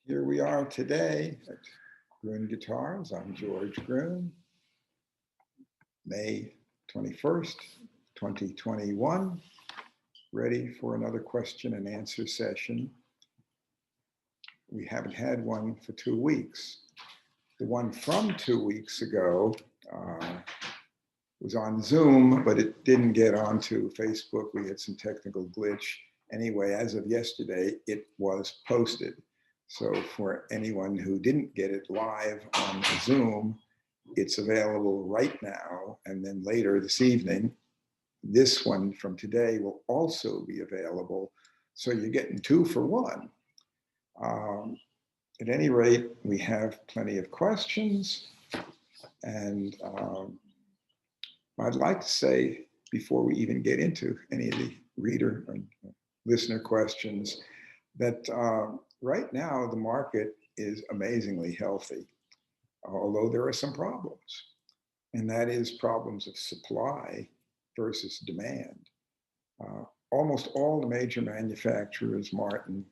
Here we are today at Gruhn Guitars. I'm George Gruhn, May 21st, 2021, ready for another question and answer session. We haven't had one for 2 weeks. The one from 2 weeks ago was on Zoom, but it didn't get onto Facebook. We had some technical glitch. Anyway, as of yesterday, it was posted. So for anyone who didn't get it live on Zoom, it's available right now. And then later this evening, this one from today will also be available. So you're getting two for one. At any rate, we have plenty of questions. And I'd like to say, before we even get into any of the reader and listener questions, that right now the market is amazingly healthy, although there are some problems, and that is problems of supply versus demand. Almost all the major manufacturers, Martin,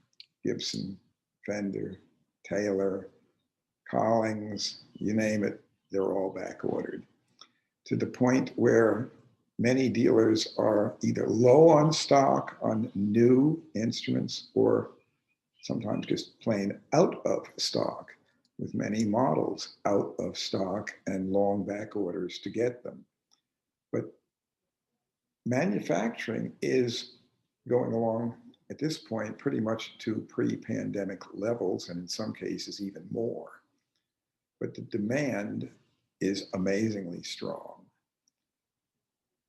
Gibson, Fender, Taylor, Collings, you name it, they're all back ordered, to the point where many dealers are either low on stock on new instruments or sometimes just plain out of stock, with many models out of stock and long back orders to get them. But manufacturing is going along at this point pretty much to pre-pandemic levels, and in some cases even more. But the demand is amazingly strong.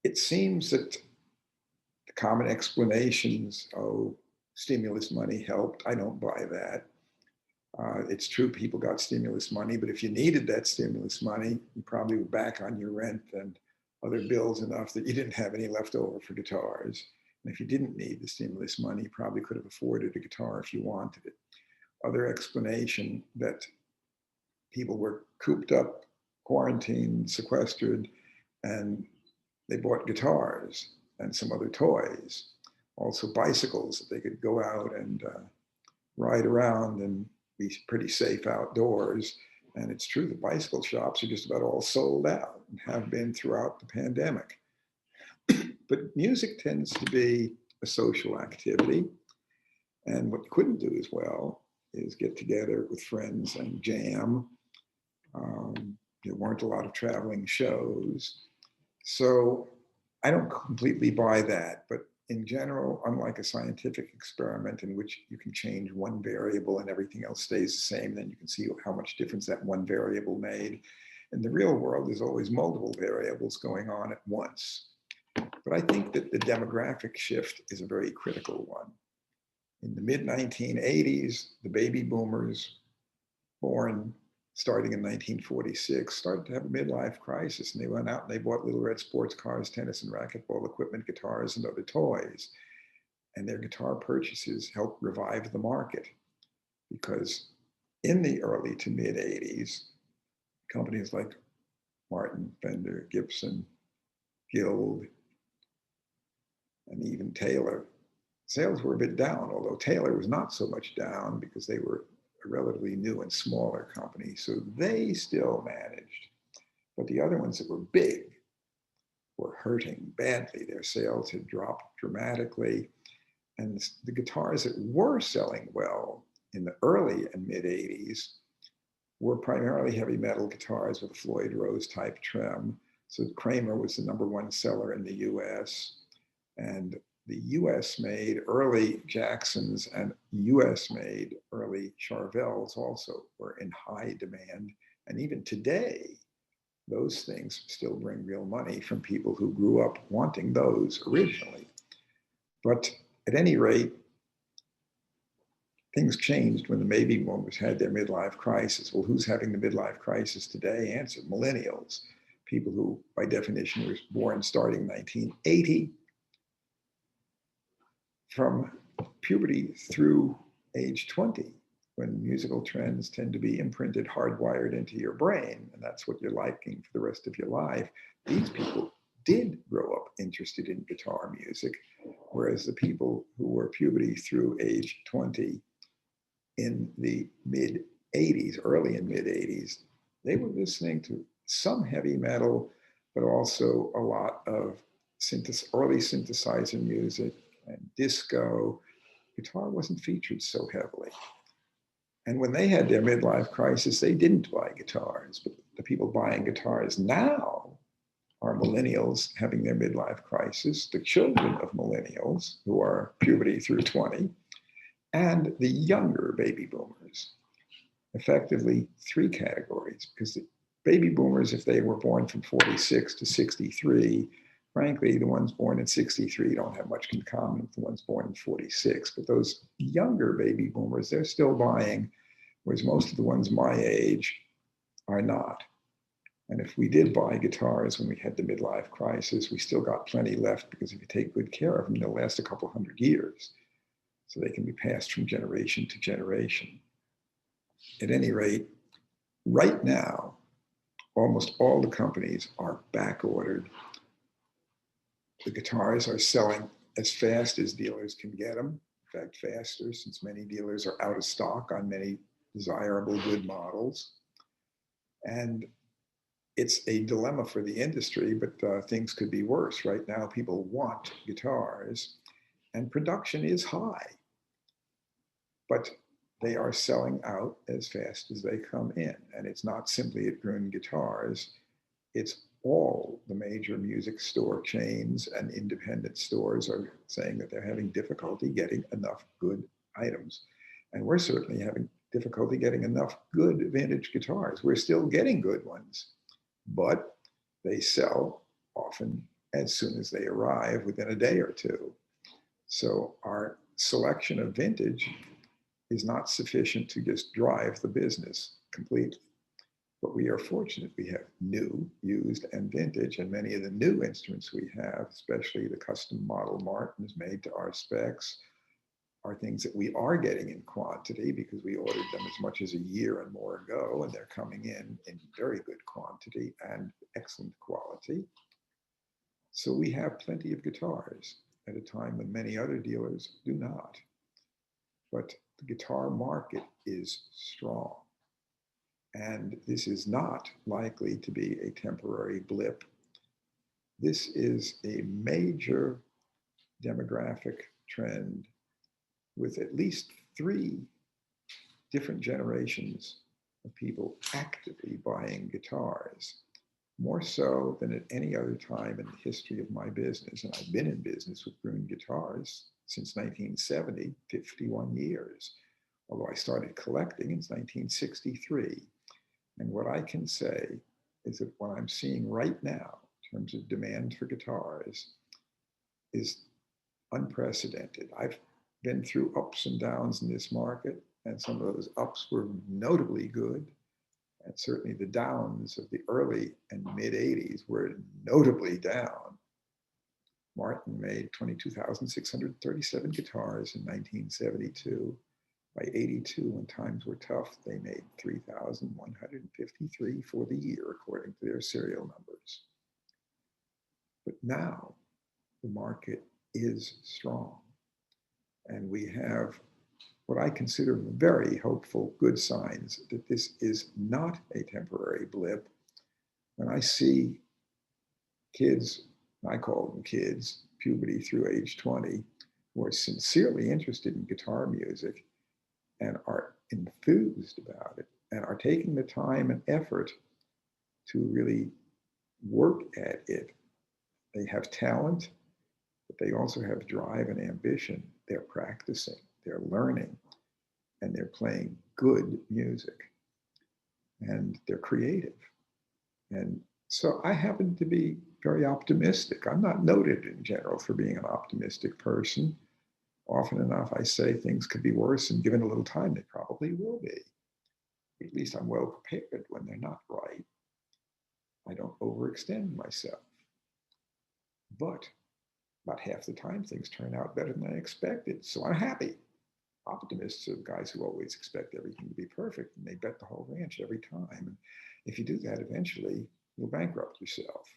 It seems that the common explanations, stimulus money helped. I don't buy that. It's true people got stimulus money, but if you needed that stimulus money, you probably were back on your rent and other bills enough that you didn't have any left over for guitars. And if you didn't need the stimulus money, you probably could have afforded a guitar if you wanted it. Other explanation that people were cooped up, quarantined, sequestered, and they bought guitars and some other toys. Also bicycles that they could go out and ride around and be pretty safe outdoors. And it's true, the bicycle shops are just about all sold out and have been throughout the pandemic. But music tends to be a social activity. And what you couldn't do as well is get together with friends and jam. There weren't a lot of traveling shows. So I don't completely buy that, but in general, unlike a scientific experiment in which you can change one variable and everything else stays the same, then you can see how much difference that one variable made. In the real world, there's always multiple variables going on at once. But I think that the demographic shift is a very critical one. In the mid-1980s, the baby boomers born starting in 1946, started to have a midlife crisis, and they went out and they bought little red sports cars, tennis and racquetball equipment, guitars, and other toys. And their guitar purchases helped revive the market, because in the early to mid 80s, companies like Martin, Fender, Gibson, Guild, and even Taylor, sales were a bit down, although Taylor was not so much down because they were a relatively new and smaller company. So they still managed. But the other ones that were big were hurting badly. Their sales had dropped dramatically. And the guitars that were selling well in the early and mid 80s were primarily heavy metal guitars with a Floyd Rose type trem. So Kramer was the #1 seller in the US. And the US made early Jacksons and US made early Charvels also were in high demand. And even today, those things still bring real money from people who grew up wanting those originally. But at any rate, things changed when the baby boomers had their midlife crisis. Well, who's having the midlife crisis today? Answer: millennials, people who by definition were born starting 1980. From puberty through age 20, when musical trends tend to be imprinted, hardwired into your brain, and that's what you're liking for the rest of your life. These people did grow up interested in guitar music, whereas the people who were puberty through age 20 in the mid 80s, early and mid 80s, they were listening to some heavy metal, but also a lot of early synthesizer music and disco. Guitar wasn't featured so heavily. And when they had their midlife crisis, they didn't buy guitars. But the people buying guitars now are millennials having their midlife crisis, the children of millennials who are puberty through 20, and the younger baby boomers. Effectively, three categories, because the baby boomers, if they were born from 46 to 63, frankly, the ones born in 63 don't have much in common with the ones born in 46. But those younger baby boomers, they're still buying, whereas most of the ones my age are not. And if we did buy guitars when we had the midlife crisis, we still got plenty left, because if you take good care of them, they'll last a couple hundred years. So they can be passed from generation to generation. At any rate, right now, almost all the companies are back ordered. The guitars are selling as fast as dealers can get them. In fact, faster, since many dealers are out of stock on many desirable good models. And it's a dilemma for the industry, but things could be worse. Right now, people want guitars, and production is high, but they are selling out as fast as they come in. And it's not simply at Gruhn Guitars, it's all the major music store chains and independent stores are saying that they're having difficulty getting enough good items. And we're certainly having difficulty getting enough good vintage guitars. We're still getting good ones, but they sell often as soon as they arrive, within a day or two. So our selection of vintage is not sufficient to just drive the business completely. But we are fortunate we have new, used, and vintage, and many of the new instruments we have, especially the custom model Martins made to our specs, are things that we are getting in quantity, because we ordered them as much as a year and more ago, and they're coming in very good quantity and excellent quality. So we have plenty of guitars at a time when many other dealers do not. But the guitar market is strong. And this is not likely to be a temporary blip. This is a major demographic trend with at least 3 different generations of people actively buying guitars, more so than at any other time in the history of my business. And I've been in business with Gruhn Guitars since 1970, 51 years, although I started collecting in 1963. And what I can say is that what I'm seeing right now in terms of demand for guitars is unprecedented. I've been through ups and downs in this market, and some of those ups were notably good. And certainly the downs of the early and mid 80s were notably down. Martin made 22,637 guitars in 1972. By 82, when times were tough, they made 3,153 for the year, according to their serial numbers. But now the market is strong. And we have what I consider very hopeful, good signs that this is not a temporary blip. When I see kids, I call them kids, puberty through age 20, who are sincerely interested in guitar music and are enthused about it and are taking the time and effort to really work at it. They have talent, but they also have drive and ambition. They're practicing, they're learning, and they're playing good music, and they're creative. And so I happen to be very optimistic. I'm not noted in general for being an optimistic person. Often enough, I say things could be worse, and given a little time, they probably will be. At least I'm well prepared when they're not right. I don't overextend myself. But about half the time, things turn out better than I expected. So I'm happy. Optimists are the guys who always expect everything to be perfect, and they bet the whole ranch every time. And if you do that, eventually you'll bankrupt yourself,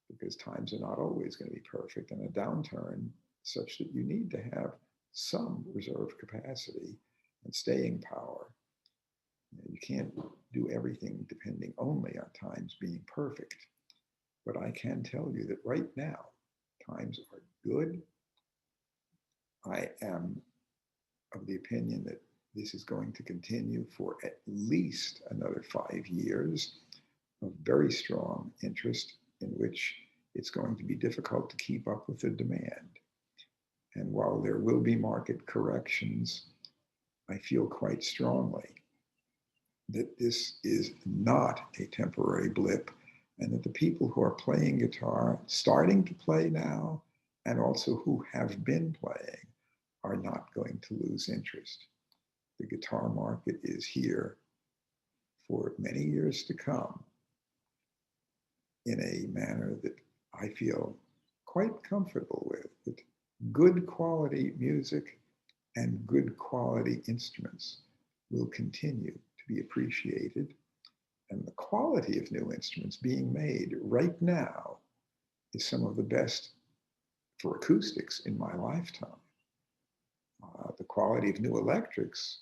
because times are not always going to be perfect, and a downturn such that you need to have some reserve capacity and staying power. You can't do everything depending only on times being perfect. But I can tell you that right now, times are good. I am of the opinion that this is going to continue for at least another 5 years of very strong interest in which it's going to be difficult to keep up with the demand. And while there will be market corrections, I feel quite strongly that this is not a temporary blip, and that the people who are playing guitar, starting to play now, and also who have been playing, are not going to lose interest. The guitar market is here for many years to come in a manner that I feel quite comfortable with, that good quality music and good quality instruments will continue to be appreciated. And the quality of new instruments being made right now is some of the best for acoustics in my lifetime. The quality of new electrics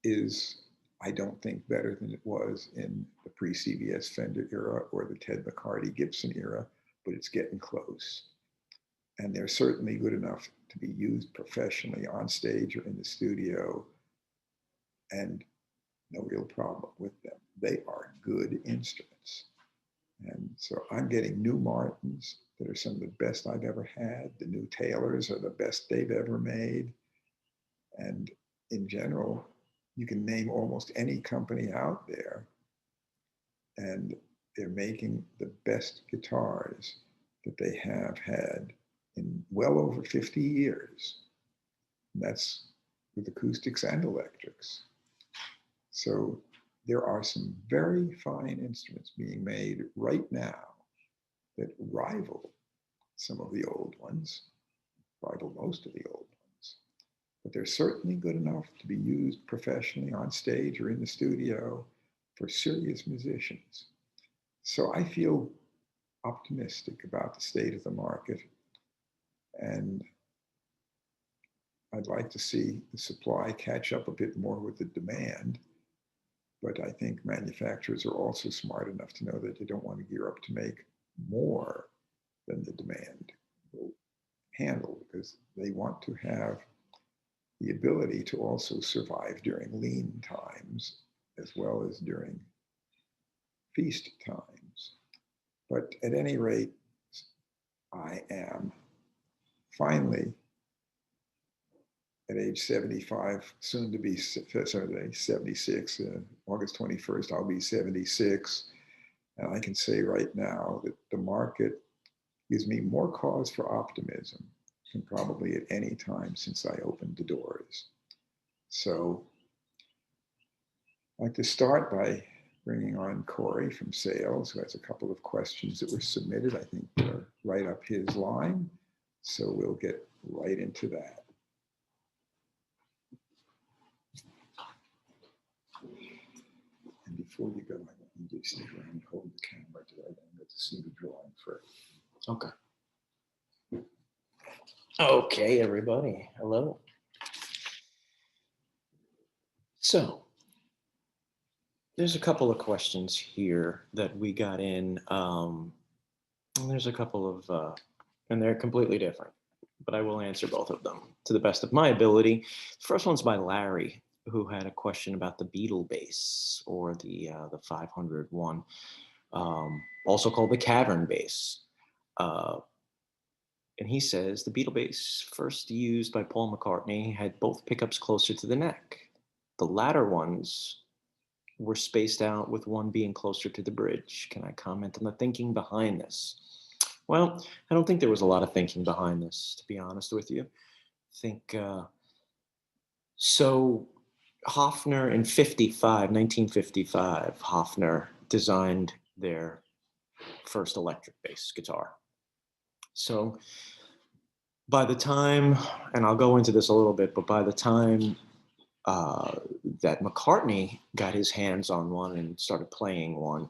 is, I don't think, better than it was in the pre-CBS Fender era or the Ted McCarty Gibson era, but it's getting close. And they're certainly good enough to be used professionally on stage or in the studio, and no real problem with them. They are good instruments. And so I'm getting new Martins that are some of the best I've ever had. The new Taylors are the best they've ever made. And in general, you can name almost any company out there, and they're making the best guitars that they have had in well over 50 years. And that's with acoustics and electrics. So there are some very fine instruments being made right now that rival some of the old ones, rival most of the old ones. But they're certainly good enough to be used professionally on stage or in the studio for serious musicians. So I feel optimistic about the state of the market, and I'd like to see the supply catch up a bit more with the demand. But I think manufacturers are also smart enough to know that they don't want to gear up to make more than the demand will handle, because they want to have the ability to also survive during lean times as well as during feast times. But at any rate, I am finally, at age 75, soon to be 76, August 21st, I'll be 76. And I can say right now that the market gives me more cause for optimism than probably at any time since I opened the doors. So I'd like to start by bringing on Corey from sales, who has a couple of questions that were submitted. I think they're right up his line. So we'll get right into that. And before you go, I want you to stick around and hold the camera so I don't get to see the drawing first. Okay. Okay, everybody. Hello. So there's a couple of questions here that we got in. And there's a couple of, and they're completely different, but I will answer both of them to the best of my ability. The first one's by Larry, who had a question about the Beetle bass, or the 501, also called the Cavern bass. And he says the Beetle bass, first used by Paul McCartney, had both pickups closer to the neck. The latter ones were spaced out, with one being closer to the bridge. Can I comment on the thinking behind this? Well, I don't think there was a lot of thinking behind this, to be honest with you. I think, so Hofner in 1955, Hofner designed their first electric bass guitar. So by the time, and I'll go into this a little bit, but by the time that McCartney got his hands on one and started playing one,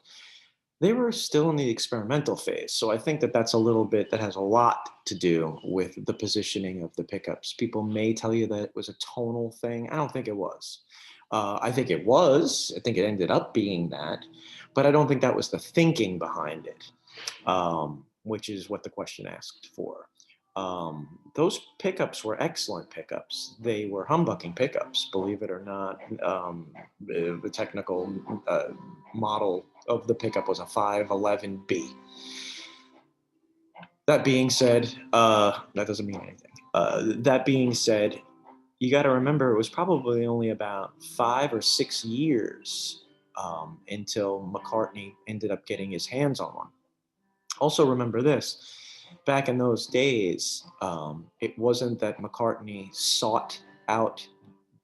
They were still in the experimental phase. So I think that that's a little bit, that has a lot to do with the positioning of the pickups. People may tell you that it was a tonal thing. I don't think it was. I think it was. I think it ended up being that. But I don't think that was the thinking behind it, which is what the question asked for. Those pickups were excellent pickups. They were humbucking pickups, believe it or not. The technical model of the pickup was a 511B. That being said, that doesn't mean anything. That being said, you got to remember it was probably only about 5 or 6 years until McCartney ended up getting his hands on one. Also, remember this: back in those days, it wasn't that McCartney sought out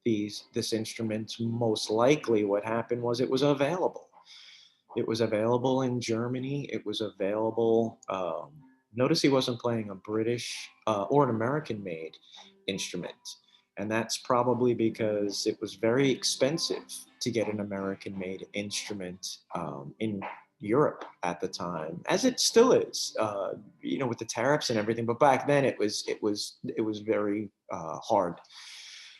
this instrument. Most likely, what happened was it was available. It was available in Germany. It was available. Notice he wasn't playing a British or an American-made instrument. And that's probably because it was very expensive to get an American-made instrument in Europe at the time, as it still is, with the tariffs and everything. But back then, it was very hard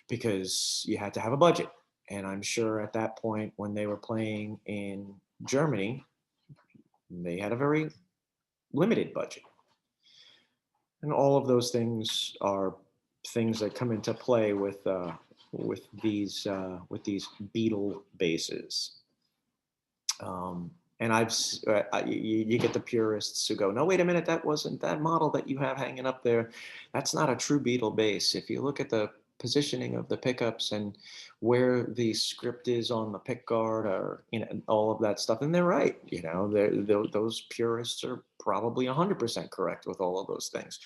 because you had to have a budget. And I'm sure at that point, when they were playing in Germany, they had a very limited budget. And all of those things are things that come into play with these Beatle basses. And you get the purists who go, no, wait a minute, that wasn't that model that you have hanging up there. That's not a true Beatle bass. If you look at the positioning of the pickups and where the script is on the pick guard, or all of that stuff, and they're right. Those purists are probably 100% correct with all of those things.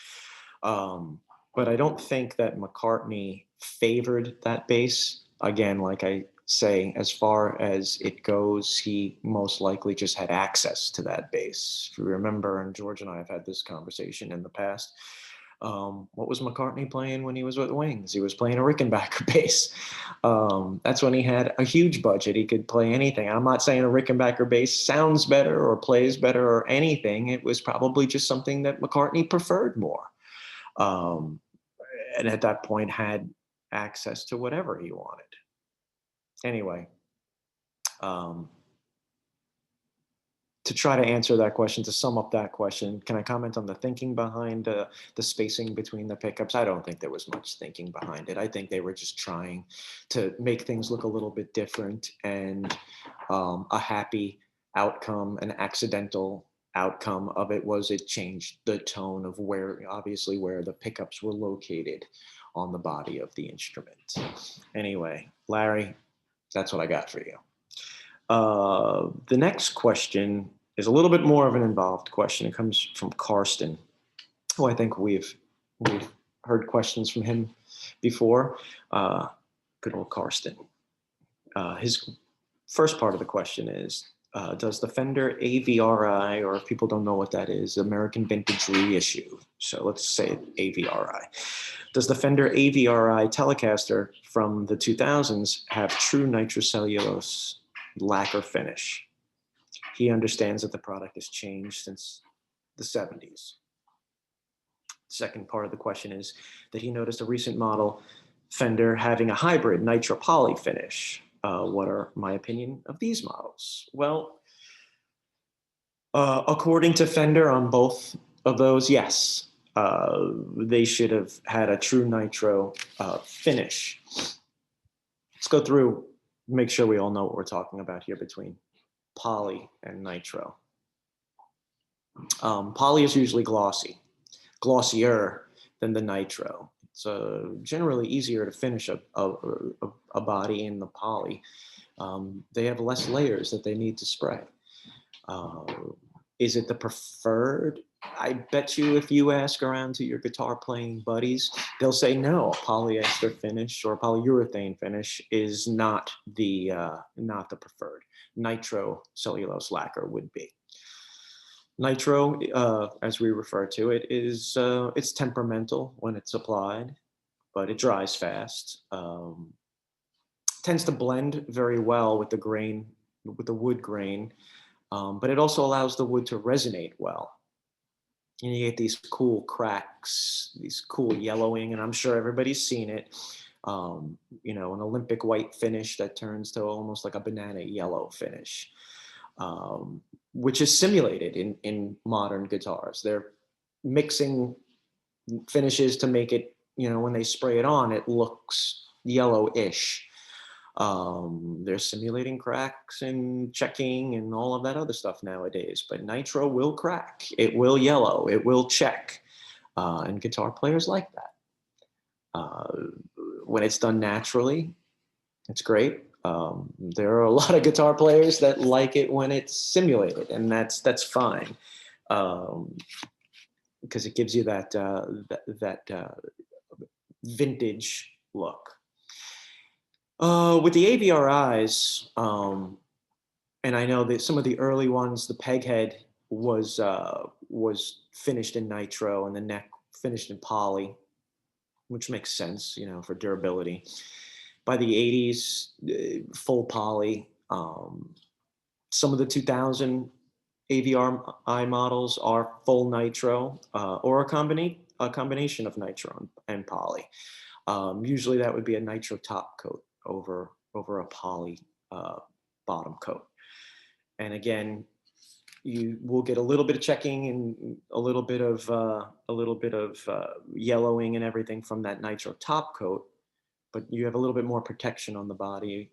But I don't think that McCartney favored that bass. Again, like I say, as far as it goes, he most likely just had access to that bass. If you remember, and George and I have had this conversation in the past, what was McCartney playing when he was with Wings? He was playing a Rickenbacker bass. That's when he had a huge budget. He could play anything. I'm not saying a Rickenbacker bass sounds better or plays better or anything. It was probably just something that McCartney preferred more. And at that point had access to whatever he wanted. Anyway, to try to answer that question, to sum up that question, can I comment on the thinking behind the spacing between the pickups? I don't think there was much thinking behind it. I think they were just trying to make things look a little bit different, and a happy outcome, an accidental outcome of it was it changed the tone of where the pickups were located on the body of the instrument. Anyway, Larry, that's what I got for you. The next question is a little bit more of an involved question. It comes from Karsten, who I think we've heard questions from him before. Good old Karsten. His first part of the question is, does the Fender AVRI, or if people don't know what that is, American Vintage Reissue, so let's say AVRI, does the Fender AVRI Telecaster from the 2000s have true nitrocellulose lacquer finish? He understands that the product has changed since the 70s. Second part of the question is that he noticed a recent model Fender having a hybrid nitro poly finish. What are my opinion of these models? Well, according to Fender, on both of those, yes, they should have had a true nitro finish. Let's go through, make sure we all know what we're talking about here between poly and nitro. Poly is usually glossier than the nitro. It's generally easier to finish a body in the poly. They have less layers that they need to spray. Is it the preferred? I bet you if you ask around to your guitar playing buddies, they'll say no, a polyester finish or a polyurethane finish is not the preferred. Nitro cellulose lacquer would be. Nitro, as we refer to it, is it's temperamental when it's applied, but it dries fast. Tends to blend very well with the grain, with the wood grain. but it also allows the wood to resonate well. And you get these cool cracks, these cool yellowing, and I'm sure everybody's seen it. You know, an Olympic white finish that turns to almost like a banana yellow finish, which is simulated in modern guitars. They're mixing finishes to make it, you know, when they spray it on, it looks yellowish. They're simulating cracks and checking and all of that other stuff nowadays, but nitro will crack, it will yellow, it will check, and guitar players like that. When it's done naturally, it's great. There are a lot of guitar players that like it when it's simulated, and that's fine, because it gives you that vintage look. With the AVRIs, and I know that some of the early ones, the peg head was finished in nitro, and the neck finished in poly, which makes sense, you know, for durability. By the 80s, full poly. Some of the 2000 AVRI models are full nitro, or a combination of nitro and poly. Usually that would be a nitro top coat over a poly bottom coat. And again, you will get a little bit of checking and a little bit of yellowing and everything from that nitro top coat, but you have a little bit more protection on the body,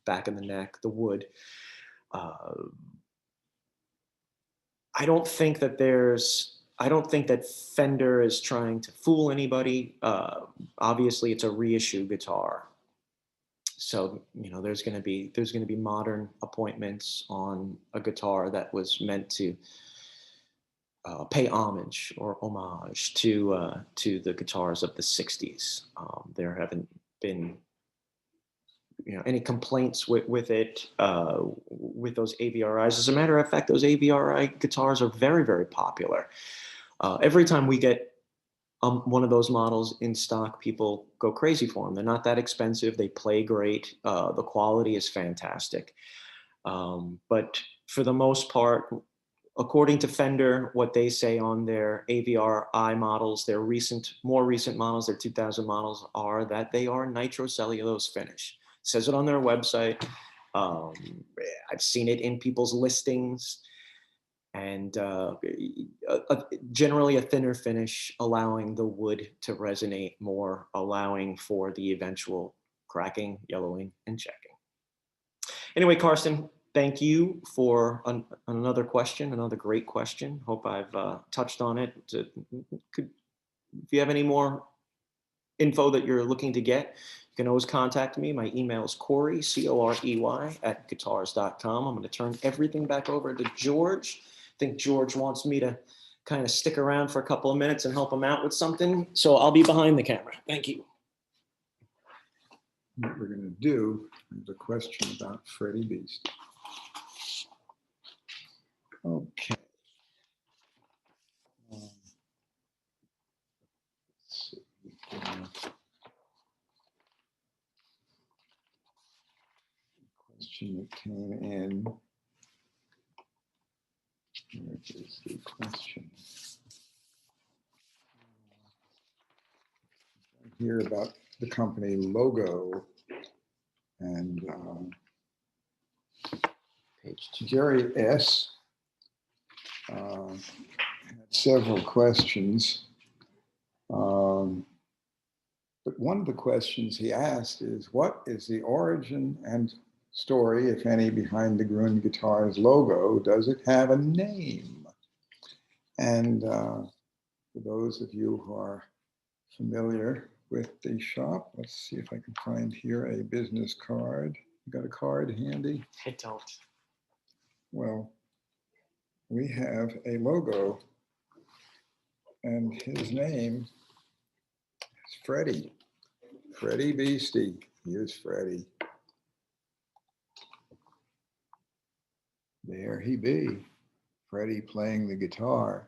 back of the neck, the wood. I don't think that Fender is trying to fool anybody. Obviously, it's a reissue guitar, so you know there's going to be modern appointments on a guitar that was meant to pay homage to the guitars of the '60s. There haven't been, you know, any complaints with it, with those AVRIs. As a matter of fact, those AVRI guitars are very, very popular. Every time we get one of those models in stock, people go crazy for them. They're not that expensive. They play great. The quality is fantastic. But for the most part, according to Fender, what they say on their AVRI models, their more recent models, their 2000 models, are that they are nitrocellulose finish. It says it on their website. I've seen it in people's listings, and generally a thinner finish, allowing the wood to resonate more, allowing for the eventual cracking, yellowing, and checking. Anyway, Karsten, thank you for another question, another great question. Hope I've touched on it. If you have any more info that you're looking to get, you can always contact me. My email is Corey, Corey, @guitars.com. I'm going to turn everything back over to George. I think George wants me to kind of stick around for a couple of minutes and help him out with something. So I'll be behind the camera. Thank you. What we're going to do is a question about Freddy Beast. Okay. Let's see. Question that came in. Where is the question? Here about the company logo, and Jerry S. Had several questions, but one of the questions he asked is, what is the origin and story, if any, behind the Gruhn Guitars logo? Does it have a name? And for those of you who are familiar with the shop, let's see if I can find here a business card. You got a card handy? I don't. Well, we have a logo, and his name is Freddy. Freddy Beast. Here's Freddy. There he be, Freddy playing the guitar.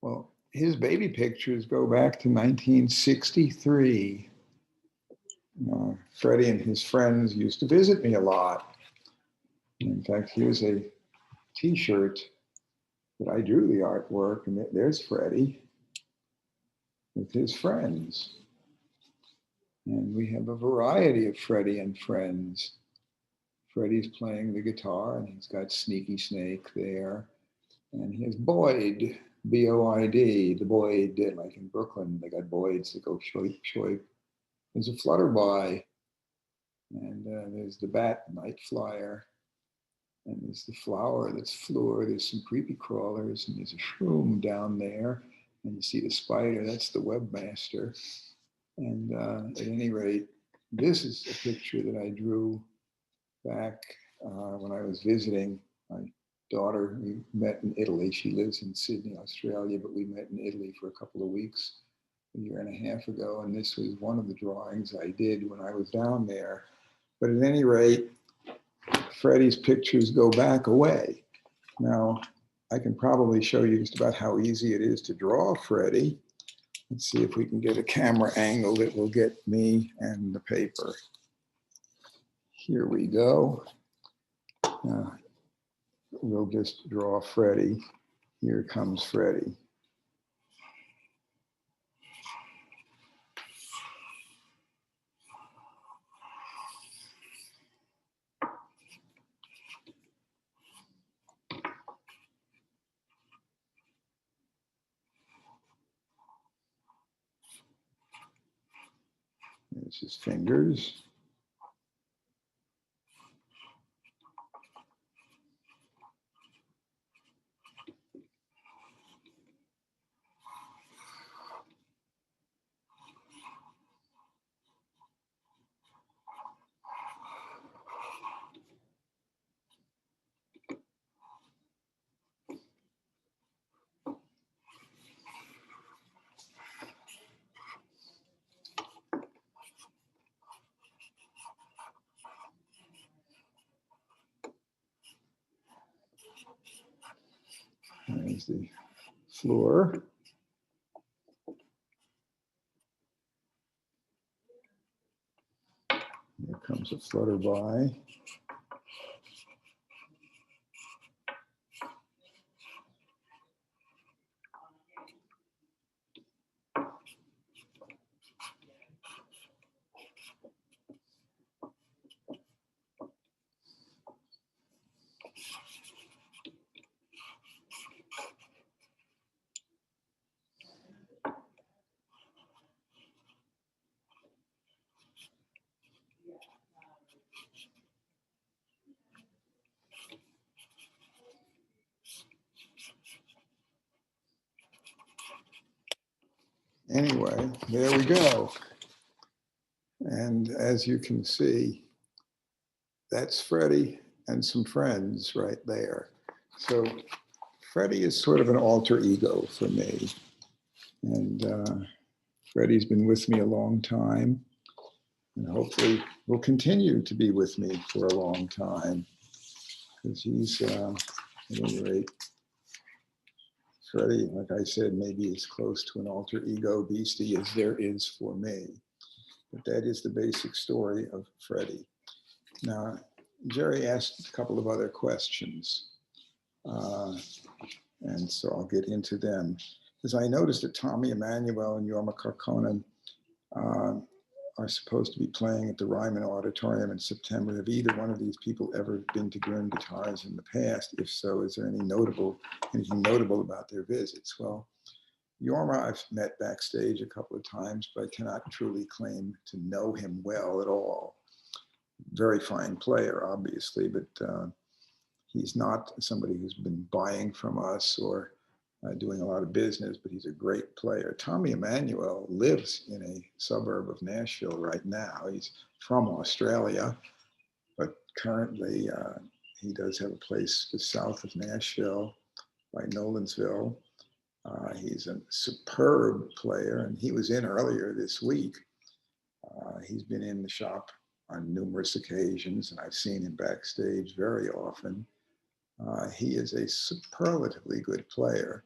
Well, his baby pictures go back to 1963. Freddy and his friends used to visit me a lot. In fact, here's a t-shirt that I drew the artwork, and there's Freddy with his friends. And we have a variety of Freddy and friends. Freddy's playing the guitar, and he's got Sneaky Snake there. And he has Boyd, B-O-I-D, the Boyd, like in Brooklyn, they got Boyds that go shoip, shoip. There's a flutterby, and there's the bat, night flyer, and there's the flower that's Fleur. There's some creepy crawlers, and there's a shroom down there, and you see the spider, that's the webmaster. And at any rate, this is a picture that I drew back when I was visiting my daughter. We met in Italy. She lives in Sydney, Australia, but we met in Italy for a couple of weeks a year and a half ago. And this was one of the drawings I did when I was down there. But at any rate, Freddy's pictures go back away. Now, I can probably show you just about how easy it is to draw Freddy. Let's see if we can get a camera angle that will get me and the paper. Here we go. We'll just draw Freddy. Here comes Freddy. There's his fingers. There's the floor. Here comes a flutterby. Anyway, there we go. And as you can see, that's Freddy and some friends right there. So Freddy is sort of an alter ego for me. And Freddy's been with me a long time, and hopefully will continue to be with me for a long time, because he's, at any rate, Freddy, like I said, maybe as close to an alter ego beastie as there is for me. But that is the basic story of Freddy. Now, Jerry asked a couple of other questions, and so I'll get into them. Because I noticed that Tommy Emmanuel and Jorma Kaukonen are supposed to be playing at the Ryman Auditorium in September. Have either one of these people ever been to Gruhn Guitars in the past? If so, is there anything notable about their visits? Well, Jorma I've met backstage a couple of times, but I cannot truly claim to know him well at all. Very fine player, obviously, but he's not somebody who's been buying from us or doing a lot of business, but he's a great player. Tommy Emmanuel lives in a suburb of Nashville right now. He's from Australia, but currently he does have a place just south of Nashville by Nolensville. He's a superb player, and he was in earlier this week. He's been in the shop on numerous occasions, and I've seen him backstage very often. He is a superlatively good player.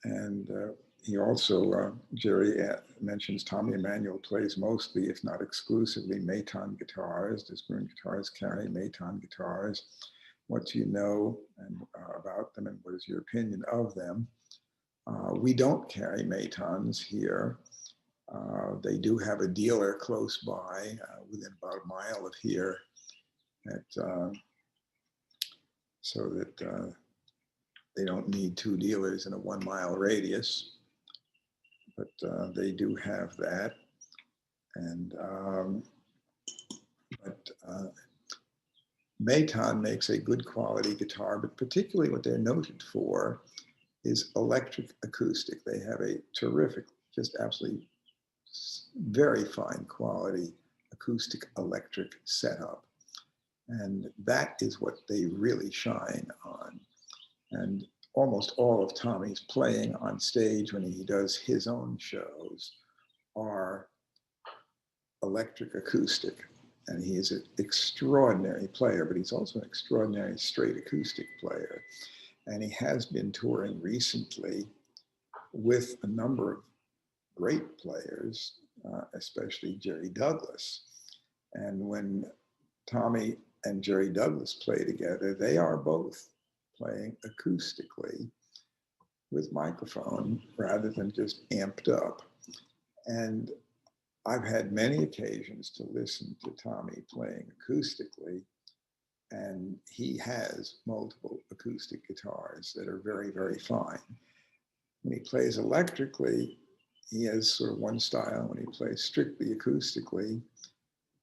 And he also, Jerry mentions Tommy Emmanuel plays mostly, if not exclusively, Maton guitars. Does Gruhn Guitars carry Maton guitars? what do you know and about them, and what is your opinion of them? We don't carry matons here. They do have a dealer close by, within about a mile of here, so that they don't need two dealers in a 1 mile radius. But they do have that. And Maton makes a good quality guitar, but particularly what they're noted for is electric acoustic. They have a terrific, just absolutely very fine quality acoustic electric setup. And that is what they really shine on. And almost all of Tommy's playing on stage when he does his own shows are electric acoustic. And he is an extraordinary player, but he's also an extraordinary straight acoustic player. And he has been touring recently with a number of great players, especially Jerry Douglas. And when Tommy and Jerry Douglas play together, they are both playing acoustically with microphone rather than just amped up. And I've had many occasions to listen to Tommy playing acoustically, and he has multiple acoustic guitars that are very, very fine. When he plays electrically, he has sort of one style. When he plays strictly acoustically,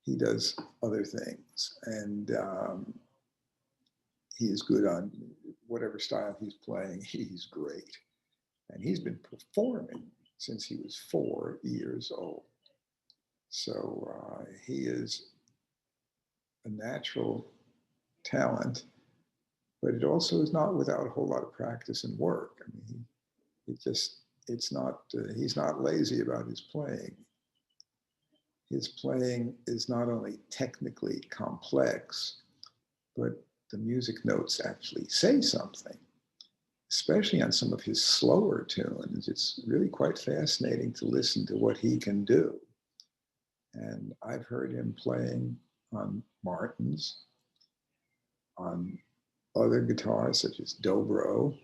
he does other things. And he is good on whatever style he's playing. He's great. And he's been performing since he was 4 years old. So he is a natural talent, but it also is not without a whole lot of practice and work. I mean, he's not lazy about his playing. His playing is not only technically complex, but the music notes actually say something, especially on some of his slower tunes. It's really quite fascinating to listen to what he can do. And I've heard him playing on Martins, on other guitars such as Dobro,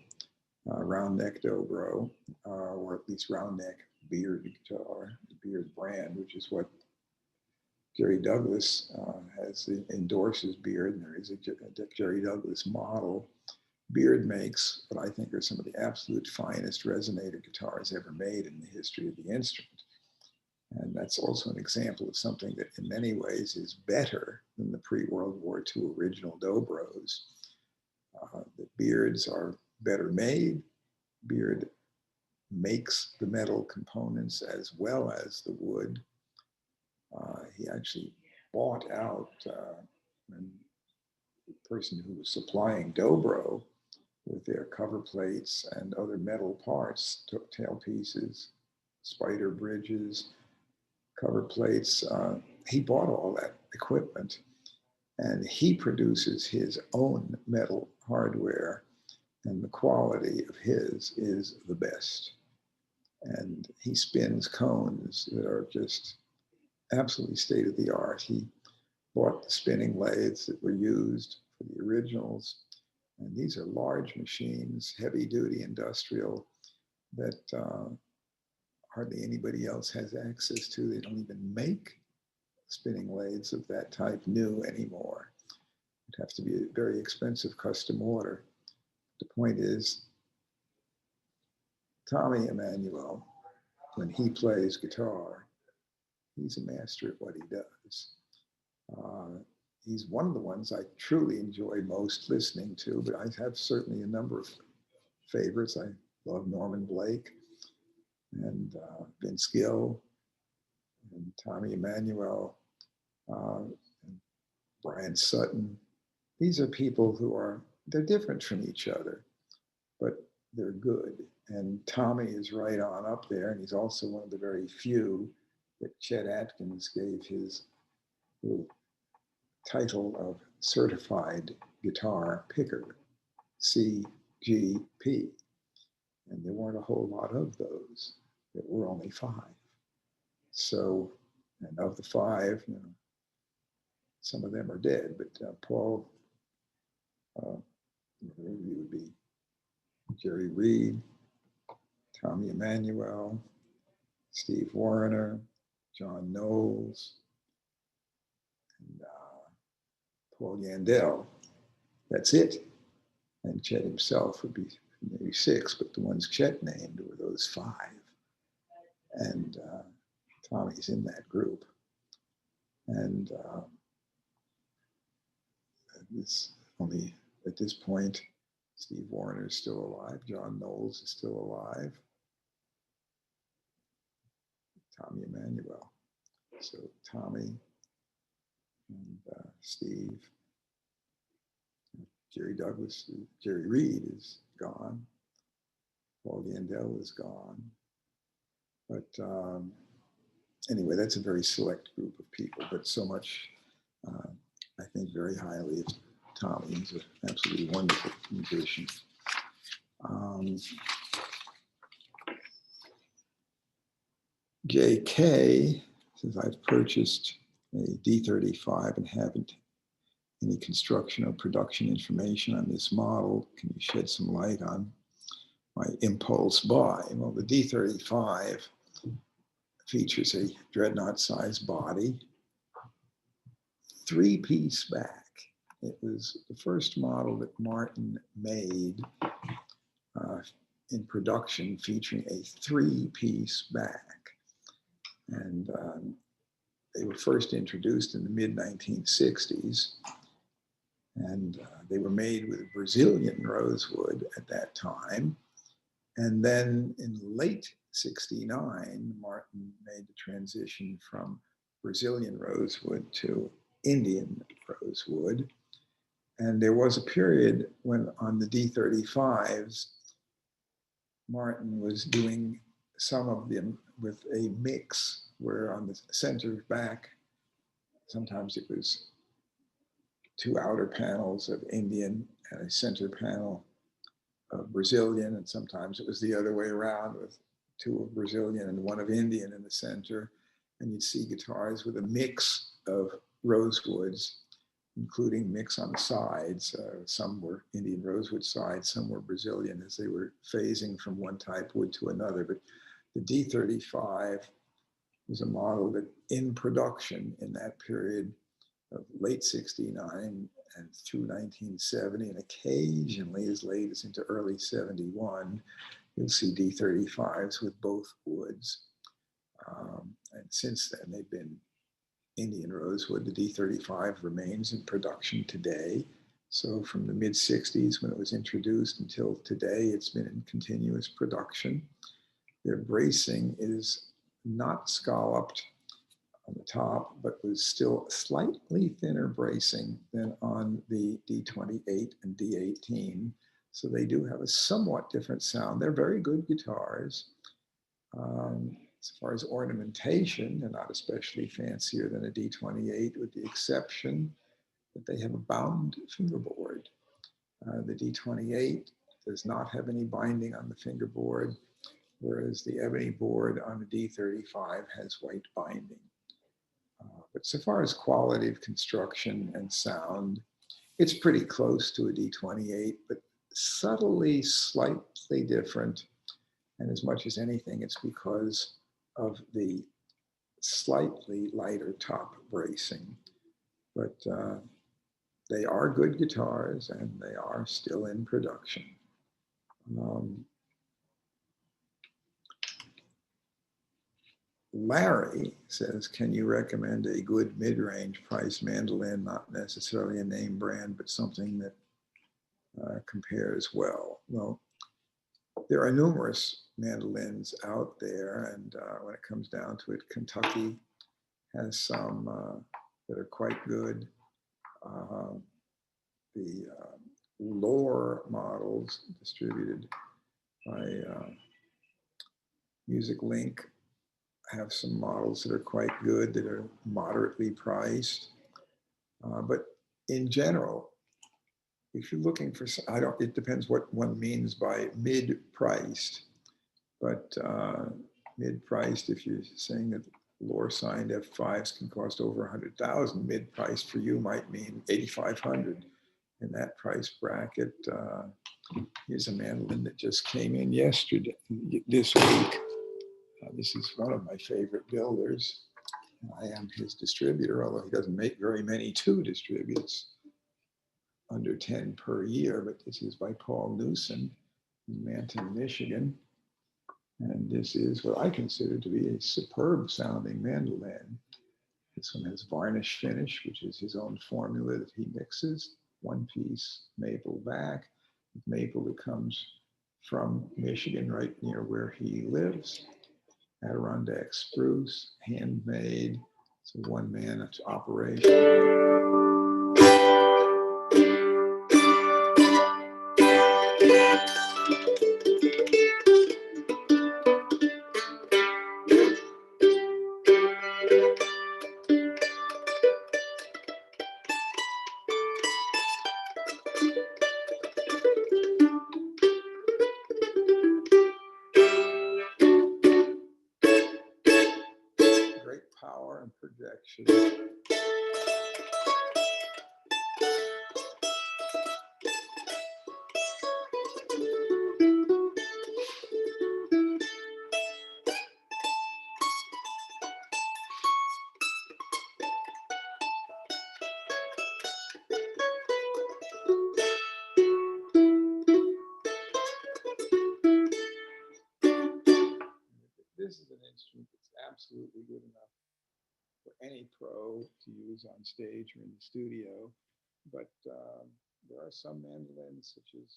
round neck Dobro, or at least round neck Beard guitar, the Beard brand, which is what Jerry Douglas has endorses Beard, and there is a Jerry Douglas model. Beard makes what I think are some of the absolute finest resonator guitars ever made in the history of the instrument. And that's also an example of something that in many ways is better than the pre-World War II original Dobros. The Beards are better made. Beard makes the metal components as well as the wood. He actually bought out the person who was supplying Dobro with their cover plates and other metal parts, tail pieces, spider bridges, cover plates. He bought all that equipment, and he produces his own metal hardware, and the quality of his is the best. And he spins cones that are just absolutely state of the art. He bought the spinning lathes that were used for the originals. And these are large machines, heavy duty industrial, that hardly anybody else has access to. They don't even make spinning lathes of that type new anymore. It'd have to be a very expensive custom order. The point is, Tommy Emmanuel, when he plays guitar, he's a master at what he does. He's one of the ones I truly enjoy most listening to, but I have certainly a number of favorites. I love Norman Blake and Vince Gill and Tommy Emmanuel and Brian Sutton. These are people who they're different from each other, but they're good. And Tommy is right on up there, and he's also one of the very few that Chet Atkins gave his little title of certified guitar picker, CGP. And there weren't a whole lot of those. There were only 5. So, and of the 5, some of them are dead, but Paul It would be Jerry Reed, Tommy Emmanuel, Steve Wariner, John Knowles, and Paul Yandell. That's it. And Chet himself would be maybe 6, but the ones Chet named were those 5. And Tommy's in that group. And only at this point, Steve Wariner is still alive. John Knowles is still alive. Tommy Emmanuel. So Tommy and Steve. Jerry Reed is gone. Paul Yandell is gone. But anyway, that's a very select group of people, but so much, I think, very highly of Tommy. He's an absolutely wonderful musician. JK says, I've purchased a D35 and haven't any construction or production information on this model. Can you shed some light on my impulse buy? Well, the D35 features a dreadnought-sized body, 3-piece back. It was the first model that Martin made in production featuring a 3-piece back. And they were first introduced in the mid-1960s. And they were made with Brazilian rosewood at that time. And then in late '69, Martin made the transition from Brazilian rosewood to Indian rosewood. And there was a period when on the D35s, Martin was doing some of them with a mix where on the center back, sometimes it was 2 outer panels of Indian and a center panel of Brazilian, and sometimes it was the other way around with 2 of Brazilian and 1 of Indian in the center. And you'd see guitars with a mix of rosewoods, including mix on the sides. Some were Indian rosewood sides, some were Brazilian as they were phasing from one type wood to another. But the D35 was a model that in production in that period of late '69 and through 1970, and occasionally as late as into early '71, you'll see D35s with both woods. And since then, they've been Indian rosewood. The D35 remains in production today. So from the mid '60s when it was introduced until today, it's been in continuous production. Their bracing is not scalloped on the top, but was still slightly thinner bracing than on the D28 and D18. So they do have a somewhat different sound. They're very good guitars. As far as ornamentation, they're not especially fancier than a D28, with the exception that they have a bound fingerboard. The D28 does not have any binding on the fingerboard, whereas the ebony board on the D35 has white binding. But so far as quality of construction and sound, it's pretty close to a D28, but subtly, slightly different. And as much as anything, it's because of the slightly lighter top bracing. But they are good guitars and they are still in production. Larry says, can you recommend a good mid-range price mandolin, not necessarily a name brand, but something that compares well? Well, there are numerous mandolins out there, and when it comes down to it, Kentucky has some that are quite good. The Lore models distributed by Music Link have some models that are quite good, that are moderately priced. But in general, if you're looking for, it depends what one means by mid-priced. But mid-priced, if you're saying that Lore signed F5s can cost over 100,000, mid-priced for you might mean 8,500. in that price bracket. Here's a mandolin that just came in this week. This is one of my favorite builders. I am his distributor, although he doesn't make very many to distributes, under 10 per year, but this is by Paul Newsom in Manton, Michigan. And this is what I consider to be a superb sounding mandolin. This one has varnish finish, which is his own formula that he mixes. One piece maple back, maple that comes from Michigan, right near where he lives. Adirondack spruce, handmade. It's a one-man operation. Great power and projection. This is an instrument that's absolutely good enough for any pro to use on stage or in the studio. But there are some mandolins, such as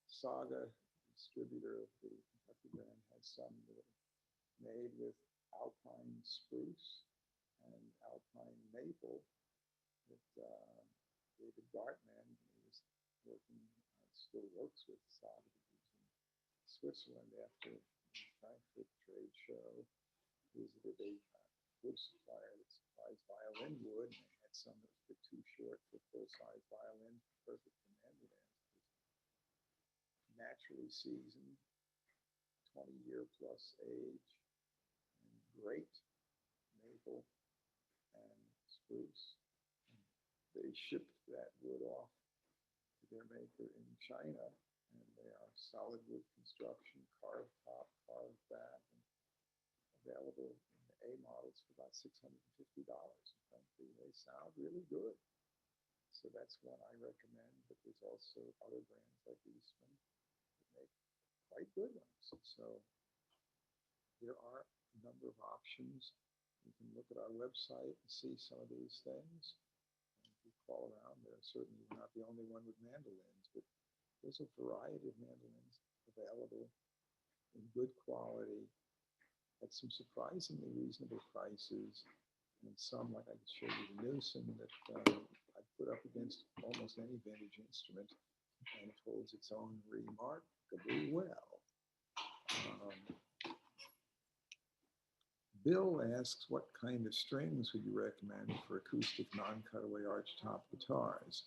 Saga, distributor of the Kentucky brand, has some that are made with alpine spruce and alpine maple that David Gartman, who was working, still works with Saga in Switzerland after the Frankfurt trade show, visited a wood supplier that supplies violin wood, and they had some that were too short for full-size violin, perfect for mandolins. Naturally seasoned, 20-year plus age, and great maple and spruce. They shipped that wood off to their maker in China, and they are solid wood construction, carved top, carved back, and available in the A models for about $650. And frankly, they sound really good. So that's one I recommend, but there's also other brands like Eastman that make quite good ones. So there are a number of options. You can look at our website and see some of these things. And if you call around, they're certainly not the only one with mandolins, but there's a variety of mandolins available in good quality at some surprisingly reasonable prices, and some, like I can show you the Newsom, that I put up against almost any vintage instrument, and it holds its own remarkably well. Bill asks, what kind of strings would you recommend for acoustic non-cutaway archtop guitars?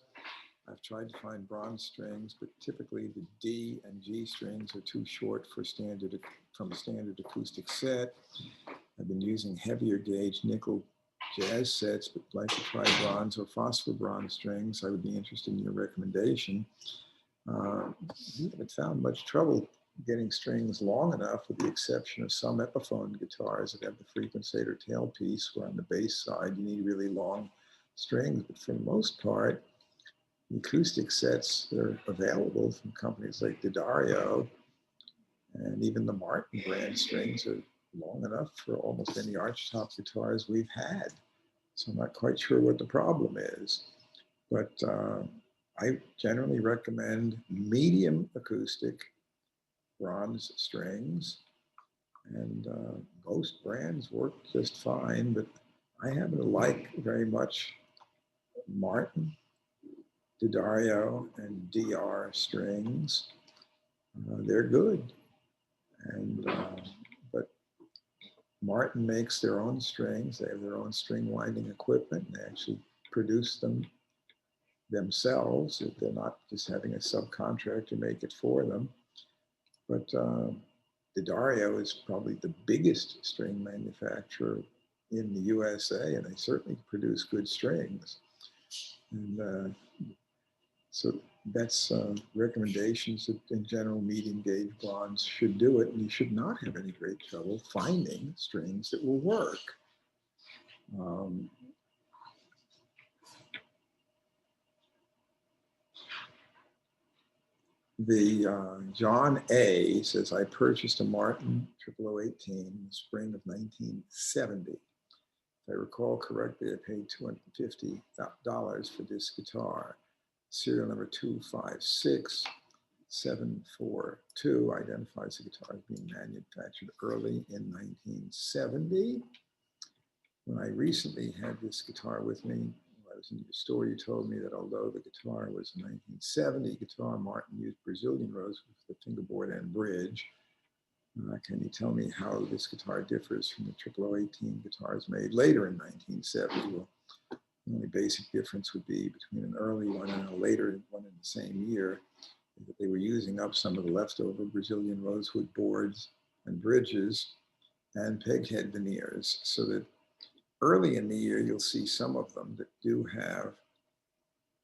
I've tried to find bronze strings, but typically the D and G strings are too short for from a standard acoustic set. I've been using heavier gauge nickel jazz sets, but like to try bronze or phosphor bronze strings. I would be interested in your recommendation. We haven't found much trouble getting strings long enough, with the exception of some Epiphone guitars that have the frequencator tailpiece, where on the bass side you need really long strings. But for the most part, the acoustic sets that are available from companies like D'Addario and even the Martin brand strings are long enough for almost any archtop guitars we've had. So I'm not quite sure what the problem is. But I generally recommend medium acoustic bronze strings, and most brands work just fine, but I happen to like very much Martin, D'Addario, and DR strings. They're good, and but Martin makes their own strings. They have their own string winding equipment, and they actually produce them themselves. They're not just having a subcontractor make it for them. But D'Addario is probably the biggest string manufacturer in the USA, and they certainly produce good strings. And So that's recommendations that in general medium gauge bronze should do it, and you should not have any great trouble finding strings that will work. John A says, I purchased a Martin 0018 in the spring of 1970. If I recall correctly, I paid $250 for this guitar. Serial number 256742 identifies the guitar as being manufactured early in 1970. When I recently had this guitar with me, when I was in your store, you told me that although the guitar was a 1970 guitar, Martin used Brazilian rosewood for the fingerboard and bridge. Can you tell me how this guitar differs from the 0018 guitars made later in 1970? Well, the only basic difference would be between an early one and a later one in the same year, that they were using up some of the leftover Brazilian rosewood boards and bridges and peghead veneers, so that early in the year you'll see some of them that do have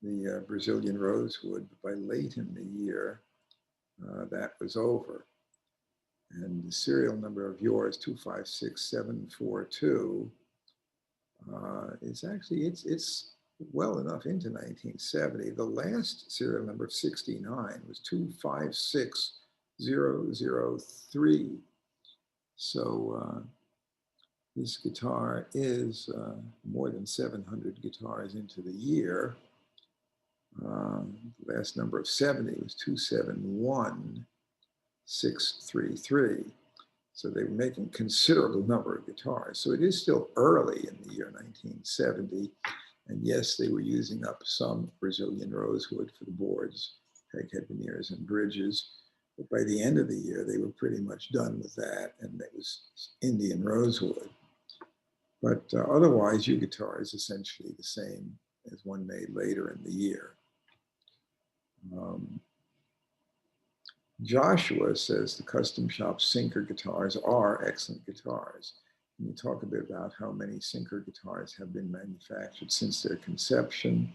the Brazilian rosewood, but by late in the year, that was over. And the serial number of yours, 256742, is actually, it's well enough into 1970. The last serial number of 69 was 256003. So this guitar is more than 700 guitars into the year. The last number of 70 was 271633. So they were making a considerable number of guitars. So it is still early in the year 1970. And yes, they were using up some Brazilian rosewood for the boards, peghead veneers, and bridges. But by the end of the year, they were pretty much done with that. And it was Indian rosewood. But otherwise, your guitar is essentially the same as one made later in the year. Joshua says the custom shop Sinker guitars are excellent guitars. Can you talk a bit about how many Sinker guitars have been manufactured since their conception?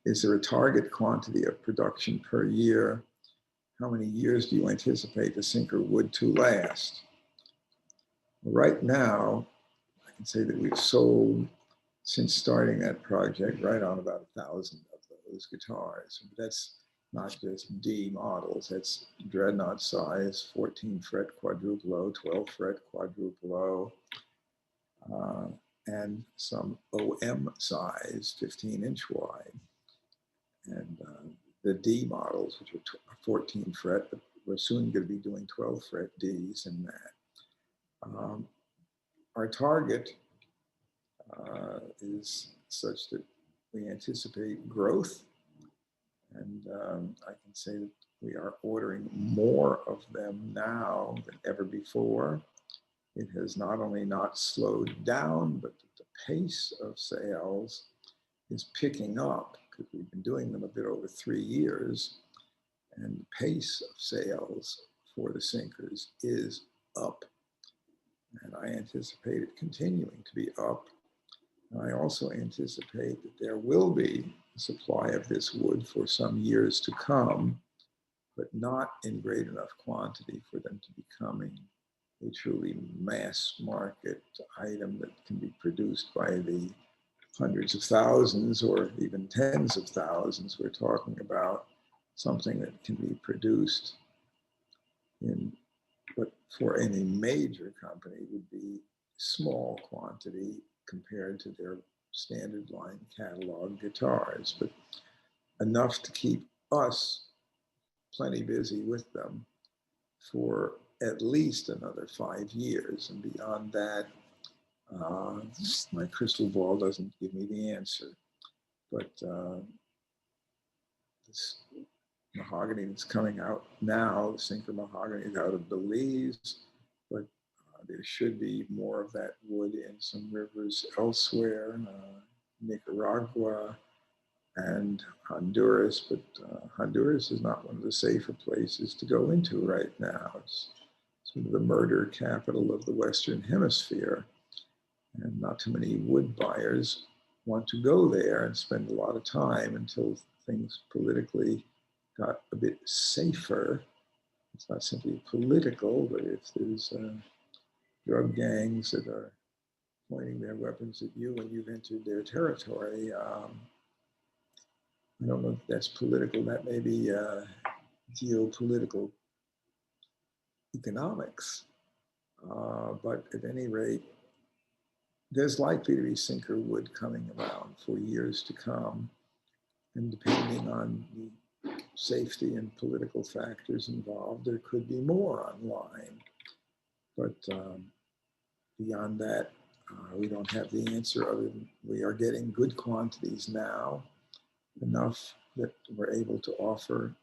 Is there a target quantity of production per year? How many years do you anticipate the Sinker wood to last? Right now, I can say that we've sold, since starting that project, right on about 1,000 of those guitars. But that's not just D models, that's dreadnought size, 14 fret quadruple O, 12 fret quadruple O, and some OM size, 15-inch wide. And the D models, which are 14 fret, but we're soon going to be doing 12 fret Ds in that. Our target is such that we anticipate growth. And I can say that we are ordering more of them now than ever before. It has not only not slowed down, but the pace of sales is picking up, because we've been doing them a bit over 3 years. And the pace of sales for the Sinkers is up. And I anticipate it continuing to be up. And I also anticipate that there will be a supply of this wood for some years to come, but not in great enough quantity for them to becoming a truly mass market item that can be produced by the hundreds of thousands or even tens of thousands. We're talking about something that can be produced in what for any major company would be small quantity compared to their standard line catalog guitars, but enough to keep us plenty busy with them for at least another 5 years. And beyond that, my crystal ball doesn't give me the answer. But this mahogany that's coming out now, the Sinker mahogany is out of Belize, but there should be more of that wood in some rivers elsewhere, Nicaragua and Honduras, but Honduras is not one of the safer places to go into right now. It's sort of the murder capital of the Western Hemisphere, and not too many wood buyers want to go there and spend a lot of time until things politically got a bit safer, it's not simply political, but if there's drug gangs that are pointing their weapons at you and you've entered their territory, I don't know if that's political. That may be geopolitical economics. But at any rate, there's likely to be sinker wood coming around for years to come. And depending on the safety and political factors involved, there could be more online. But beyond that, we don't have the answer other than we are getting good quantities now, enough that we're able to offer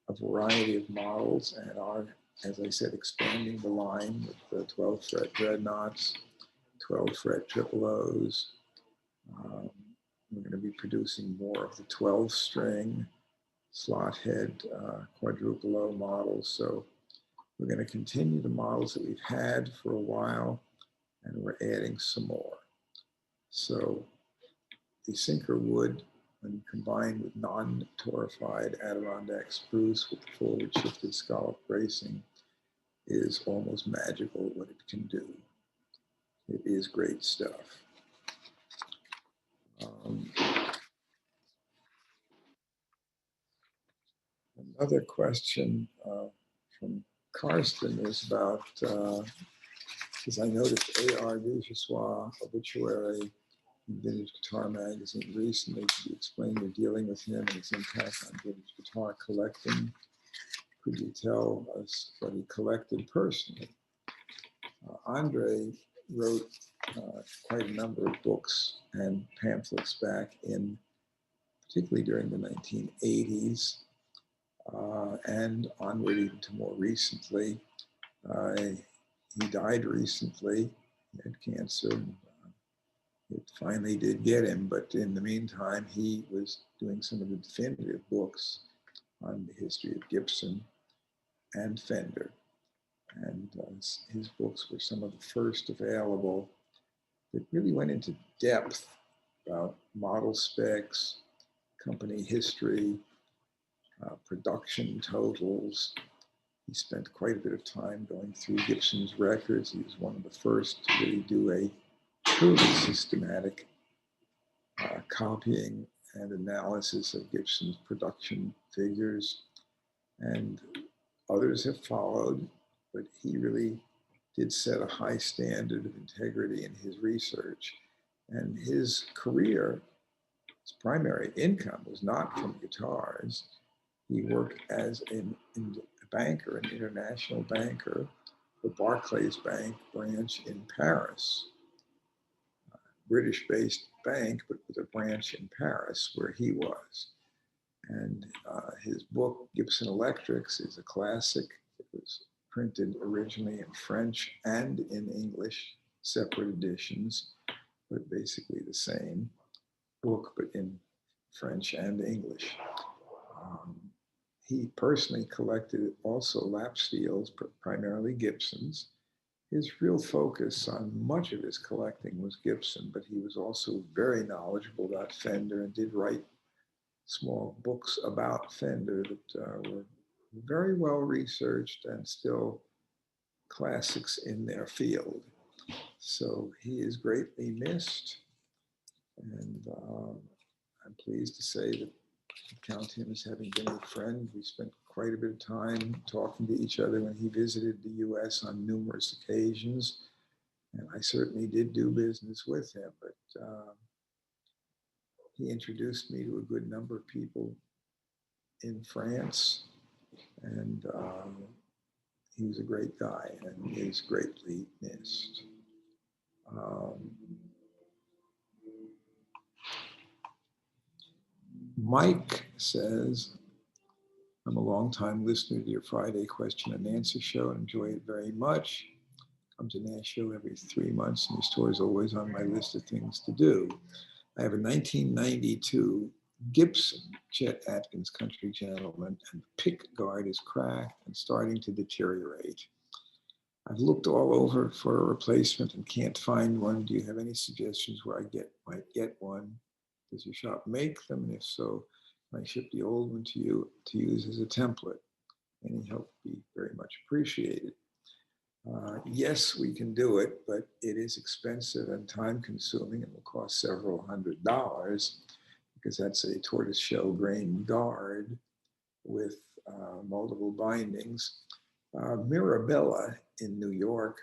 a variety of models and are, as I said, expanding the line with the 12 fret dreadnoughts, 12 fret triple O's. We're going to be producing more of the 12 string slot head quadruple O models. So we're going to continue the models that we've had for a while, and we're adding some more. So the sinker wood, when combined with non-torrified Adirondack spruce with forward shifted scallop bracing, is almost magical what it can do. It is great stuff. Another question from Karsten is about, because I noticed A.R. Duchessois obituary in Vintage Guitar Magazine recently. Could you explain your dealing with him and his impact on vintage guitar collecting? Could you tell us what he collected personally? Andre wrote quite a number of books and pamphlets back in, particularly during the 1980s, and onward even to more recently. He died recently. He had cancer. And, it finally did get him, but in the meantime, he was doing some of the definitive books on the history of Gibson and Fender. And his books were some of the first available that really went into depth about model specs, company history, production totals. He spent quite a bit of time going through Gibson's records. He was one of the first to really do a truly systematic copying and analysis of Gibson's production figures. And others have followed, but he really did set a high standard of integrity in his research. And his career, his primary income was not from guitars. He worked as a banker, an international banker, the Barclays Bank branch in Paris, British-based bank, but with a branch in Paris where he was. And his book, Gibson Electrics, is a classic. It was printed originally in French and in English, separate editions, but basically the same book, but in French and English. He personally collected also lap steels, primarily Gibsons. His real focus on much of his collecting was Gibson, but he was also very knowledgeable about Fender and did write small books about Fender that were very well researched and still classics in their field. So he is greatly missed, and I'm pleased to say that I count him as having been a friend. We spent quite a bit of time talking to each other when he visited the US on numerous occasions, and I certainly did do business with him, but he introduced me to a good number of people in France, and he was a great guy and is greatly missed. Mike says, I'm a longtime listener to your Friday question and answer show and enjoy it very much. Come to Nashville every 3 months, and this tour is always on my list of things to do. I have a 1992 Gibson Chet Atkins Country Gentleman, and the pick guard is cracked and starting to deteriorate. I've looked all over for a replacement and can't find one. Do you have any suggestions where I might get one? Does your shop make them? And if so, I ship the old one to you to use as a template. Any help would be very much appreciated. Yes, we can do it, but it is expensive and time consuming and will cost several $100s because that's a tortoiseshell grain guard with multiple bindings. Mirabella in New York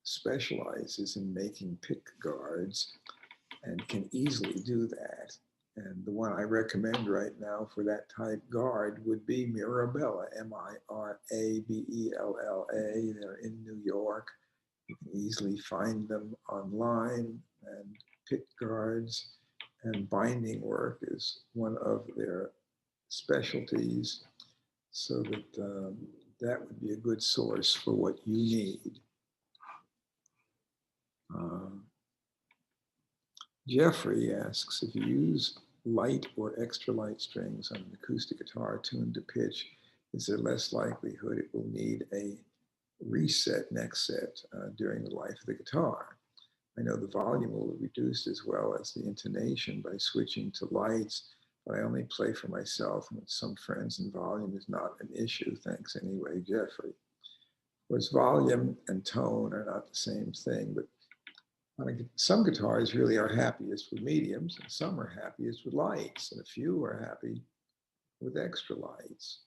specializes in making pick guards and can easily do that. And the one I recommend right now for that type guard would be Mirabella, Mirabella. They're in New York. You can easily find them online, and pick guards and binding work is one of their specialties, so that that would be a good source for what you need. Jeffrey asks, if you use light or extra light strings on an acoustic guitar tuned to pitch, is there less likelihood it will need a reset neck set during the life of the guitar? I know the volume will be reduced as well as the intonation by switching to lights, but I only play for myself and with some friends, and volume is not an issue. Thanks anyway, Jeffrey. Whereas volume and tone are not the same thing, but some guitars really are happiest with mediums, and some are happiest with lights, and a few are happy with extra lights.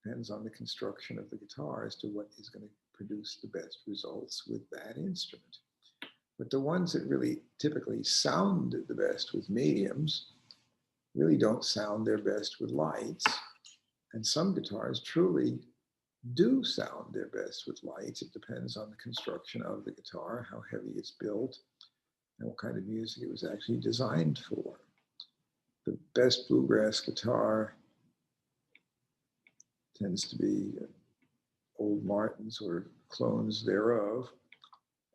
Depends on the construction of the guitar as to what is going to produce the best results with that instrument. But the ones that really typically sound the best with mediums really don't sound their best with lights. And some guitars truly do sound their best with lights. It depends on the construction of the guitar, how heavy it's built, and what kind of music it was actually designed for. The best bluegrass guitar tends to be old Martins or clones thereof,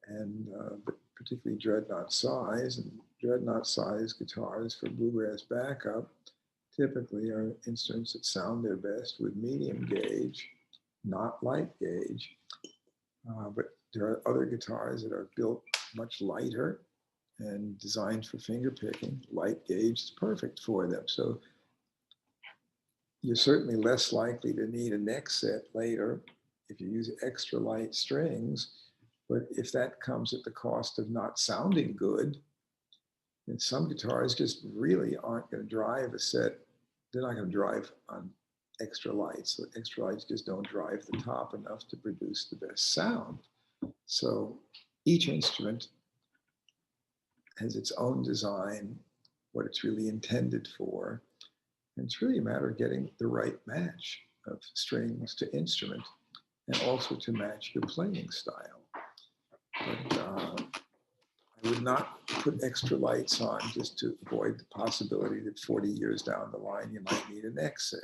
and but particularly dreadnought size. And dreadnought size guitars for bluegrass backup typically are instruments that sound their best with medium gauge, not light gauge. But there are other guitars that are built much lighter and designed for finger picking. Light gauge is perfect for them. So you're certainly less likely to need a neck set later if you use extra light strings. But if that comes at the cost of not sounding good, then some guitars just really aren't going to drive a set. They're not going to drive on extra lights. So extra lights just don't drive the top enough to produce the best sound. So each instrument has its own design, what it's really intended for. And it's really a matter of getting the right match of strings to instrument and also to match your playing style. But I would not put extra lights on just to avoid the possibility that 40 years down the line you might need a neck set.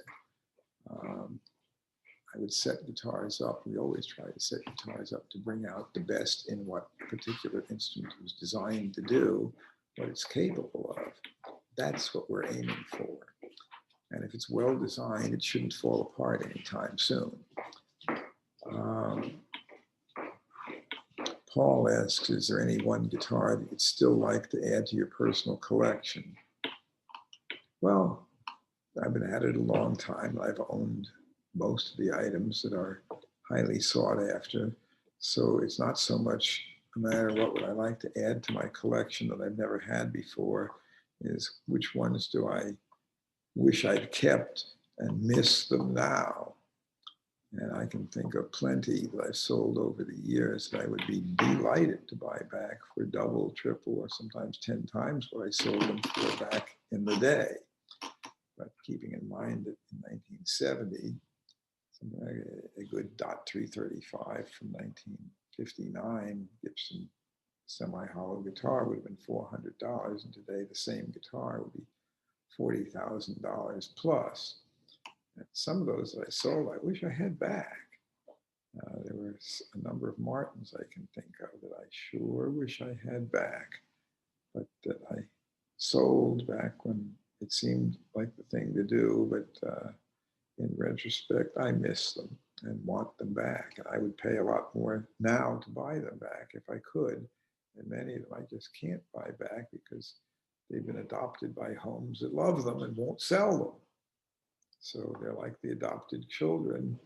I would set guitars up. We always try to set guitars up to bring out the best in what a particular instrument was designed to do, what it's capable of. That's what we're aiming for. And if it's well designed, it shouldn't fall apart anytime soon. Paul asks, is there any one guitar that you'd still like to add to your personal collection? Well, I've been at it a long time. I've owned most of the items that are highly sought after. So it's not so much a matter of what would I like to add to my collection that I've never had before, is which ones do I wish I'd kept and miss them now. And I can think of plenty that I've sold over the years that I would be delighted to buy back for double, triple, or sometimes 10 times what I sold them for back in the day. But keeping in mind that in 1970, a good Dot 335 from 1959 Gibson semi-hollow guitar would have been $400, and today the same guitar would be $40,000 plus. And some of those that I sold, I wish I had back. There were a number of Martins I can think of that I sure wish I had back, but that I sold back when it seemed like the thing to do. But in retrospect, I miss them and want them back. And I would pay a lot more now to buy them back if I could. And many of them I just can't buy back because they've been adopted by homes that love them and won't sell them. So they're like the adopted children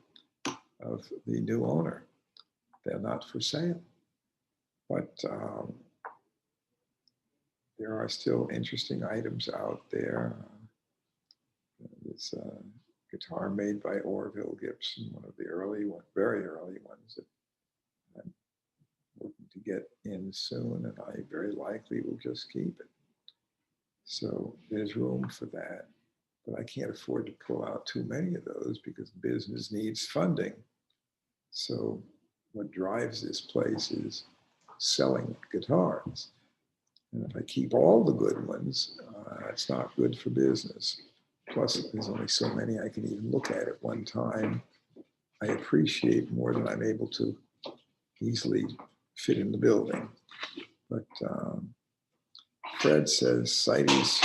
of the new owner. They're not for sale. But there are still interesting items out there. There's a guitar made by Orville Gibson, one of the very early ones that I'm looking to get in soon, and I very likely will just keep it. So there's room for that. But I can't afford to pull out too many of those because business needs funding. So what drives this place is selling guitars. And if I keep all the good ones, it's not good for business. Plus, there's only so many I can even look at one time. I appreciate more than I'm able to easily fit in the building. But Fred says CITES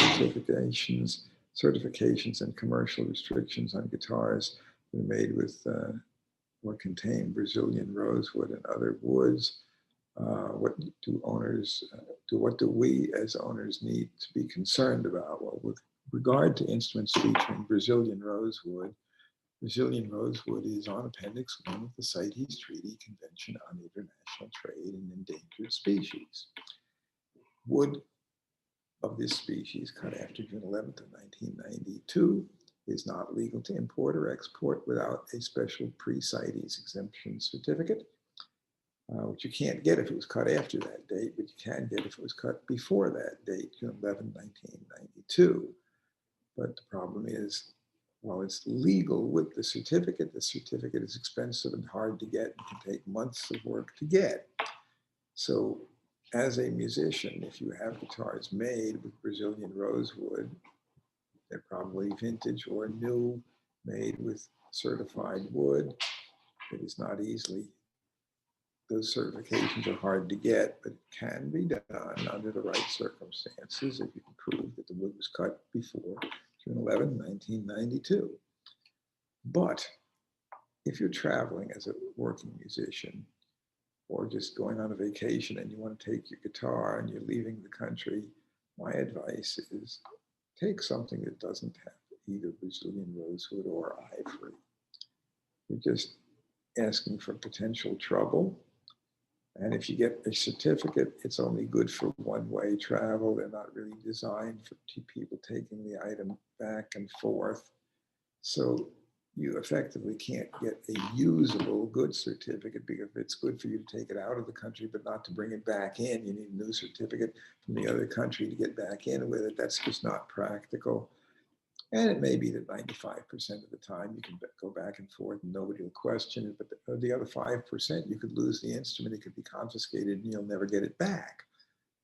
certifications and commercial restrictions on guitars are made with or contain Brazilian rosewood and other woods. What do we as owners need to be concerned about? Well, with regard to instruments featuring Brazilian rosewood is on Appendix 1 of the CITES Treaty Convention on International Trade in Endangered Species. Wood of this species, cut after June 11th of 1992, is not legal to import or export without a special pre-CITES exemption certificate, which you can't get if it was cut after that date, but you can get if it was cut before that date, June 11, 1992. But the problem is, while it's legal with the certificate is expensive and hard to get and can take months of work to get. So as a musician, if you have guitars made with Brazilian rosewood, they're probably vintage or new, made with certified wood. It is not easily, those certifications are hard to get, but it can be done under the right circumstances if you can prove that the wood was cut before June 11, 1992. But if you're traveling as a working musician, or just going on a vacation and you want to take your guitar and you're leaving the country, my advice is take something that doesn't have either Brazilian rosewood or ivory. You're just asking for potential trouble. And if you get a certificate, it's only good for one-way travel. They're not really designed for people taking the item back and forth. So you effectively can't get a usable good certificate, because if it's good for you to take it out of the country but not to bring it back in, you need a new certificate from the other country to get back in with it. That's just not practical. And it may be that 95% of the time you can go back and forth and nobody will question it, but the other 5%, you could lose the instrument, it could be confiscated and you'll never get it back.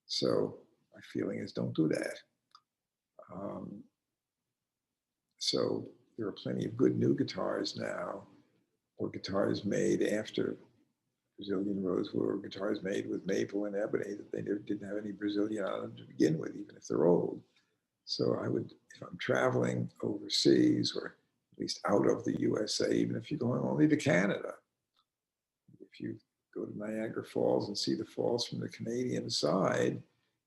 So my feeling is don't do that. So there are plenty of good new guitars now, or guitars made after Brazilian rosewood, or guitars made with maple and ebony that they didn't have any Brazilian on them to begin with, even if they're old. So I would, if I'm traveling overseas, or at least out of the USA, even if you're going only to Canada, if you go to Niagara Falls and see the falls from the Canadian side,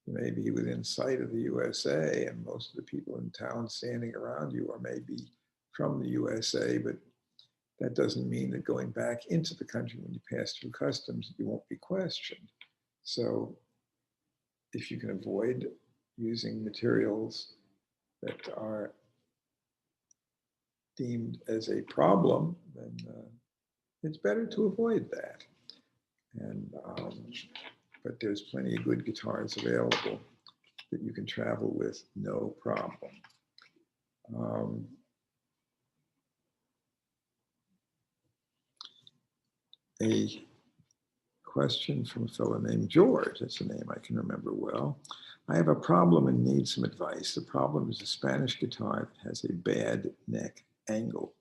you may be within sight of the USA, and most of the people in town standing around you are maybe from the USA, but that doesn't mean that going back into the country when you pass through customs, you won't be questioned. So if you can avoid using materials that are deemed as a problem, then it's better to avoid that. And but there's plenty of good guitars available that you can travel with no problem. A question from a fellow named George. That's a name I can remember well. I have a problem and need some advice. The problem is a Spanish guitar that has a bad neck angle.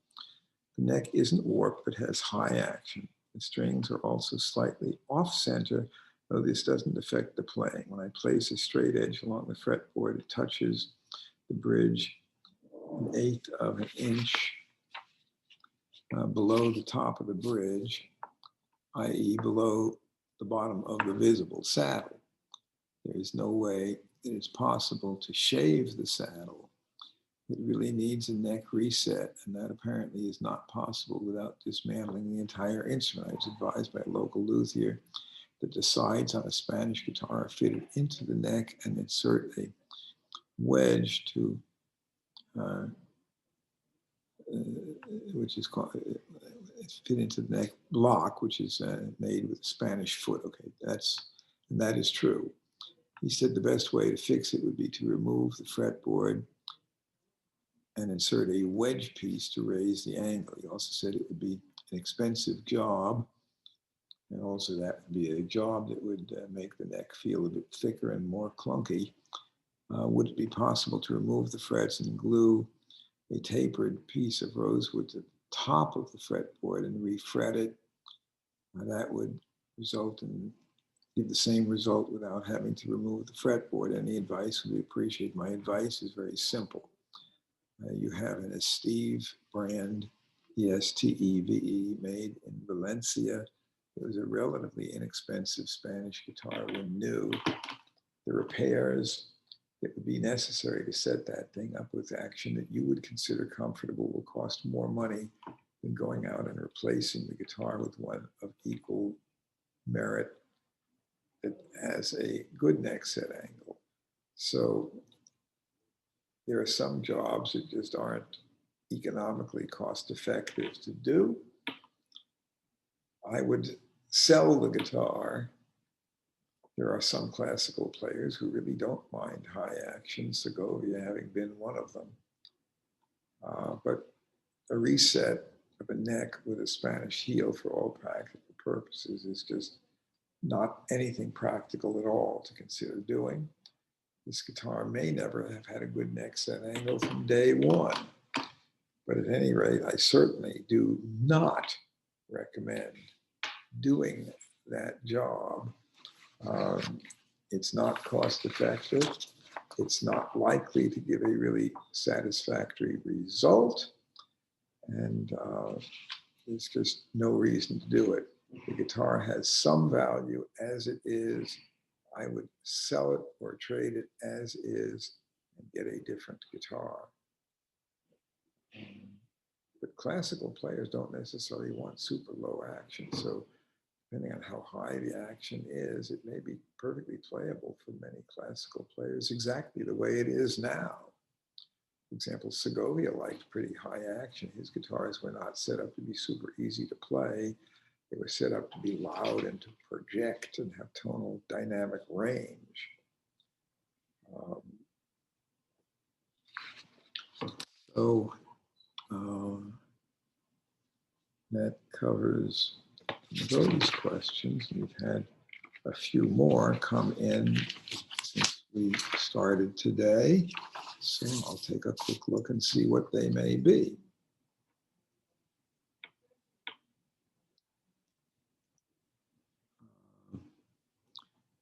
The neck isn't warped, but has high action. The strings are also slightly off center, though this doesn't affect the playing. When I place a straight edge along the fretboard, it touches the bridge 1/8 of an inch below the top of the bridge, i.e. below the bottom of the visible saddle. There is no way that it's possible to shave the saddle It really needs a neck reset, and that apparently is not possible without dismantling the entire instrument. I was advised by a local luthier that the sides on a Spanish guitar are fitted into the neck and insert a wedge to, uh, which is called, fit into the neck block, which is made with a Spanish foot. Okay, and that is true. He said the best way to fix it would be to remove the fretboard and insert a wedge piece to raise the angle. He also said it would be an expensive job, and also that would be a job that would make the neck feel a bit thicker and more clunky. Would it be possible to remove the frets and glue a tapered piece of rosewood to the top of the fretboard and refret it? That would result in give the same result without having to remove the fretboard. Any advice would be appreciated. My advice is very simple. You have an Esteve brand, Esteve, made in Valencia. It was a relatively inexpensive Spanish guitar when new. The repairs that would be necessary to set that thing up with action that you would consider comfortable will cost more money than going out and replacing the guitar with one of equal merit that has a good neck set angle. So there are some jobs that just aren't economically cost effective to do. I would sell the guitar. There are some classical players who really don't mind high action, Segovia having been one of them. But a reset of a neck with a Spanish heel for all practical purposes is just not anything practical at all to consider doing. This guitar may never have had a good neck set angle from day one. But at any rate, I certainly do not recommend doing that job. It's not cost effective. It's not likely to give a really satisfactory result. And there's just no reason to do it. The guitar has some value as it is. I would sell it or trade it as is and get a different guitar. But classical players don't necessarily want super low action. So depending on how high the action is, it may be perfectly playable for many classical players exactly the way it is now. For example, Segovia liked pretty high action. His guitars were not set up to be super easy to play. They were set up to be loud and to project and have tonal dynamic range. That covers those questions. We've had a few more come in since we started today. So I'll take a quick look and see what they may be.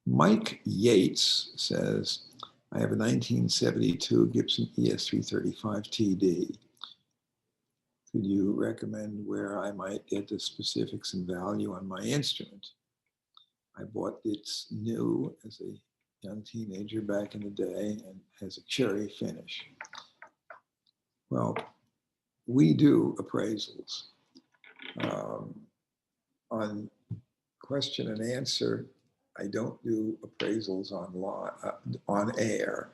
Mike Yates says, I have a 1972 Gibson ES335 TD. Could you recommend where I might get the specifics and value on my instrument? I bought it new as a young teenager back in the day and has a cherry finish. Well, we do appraisals. On question and answer, I don't do appraisals online, on air,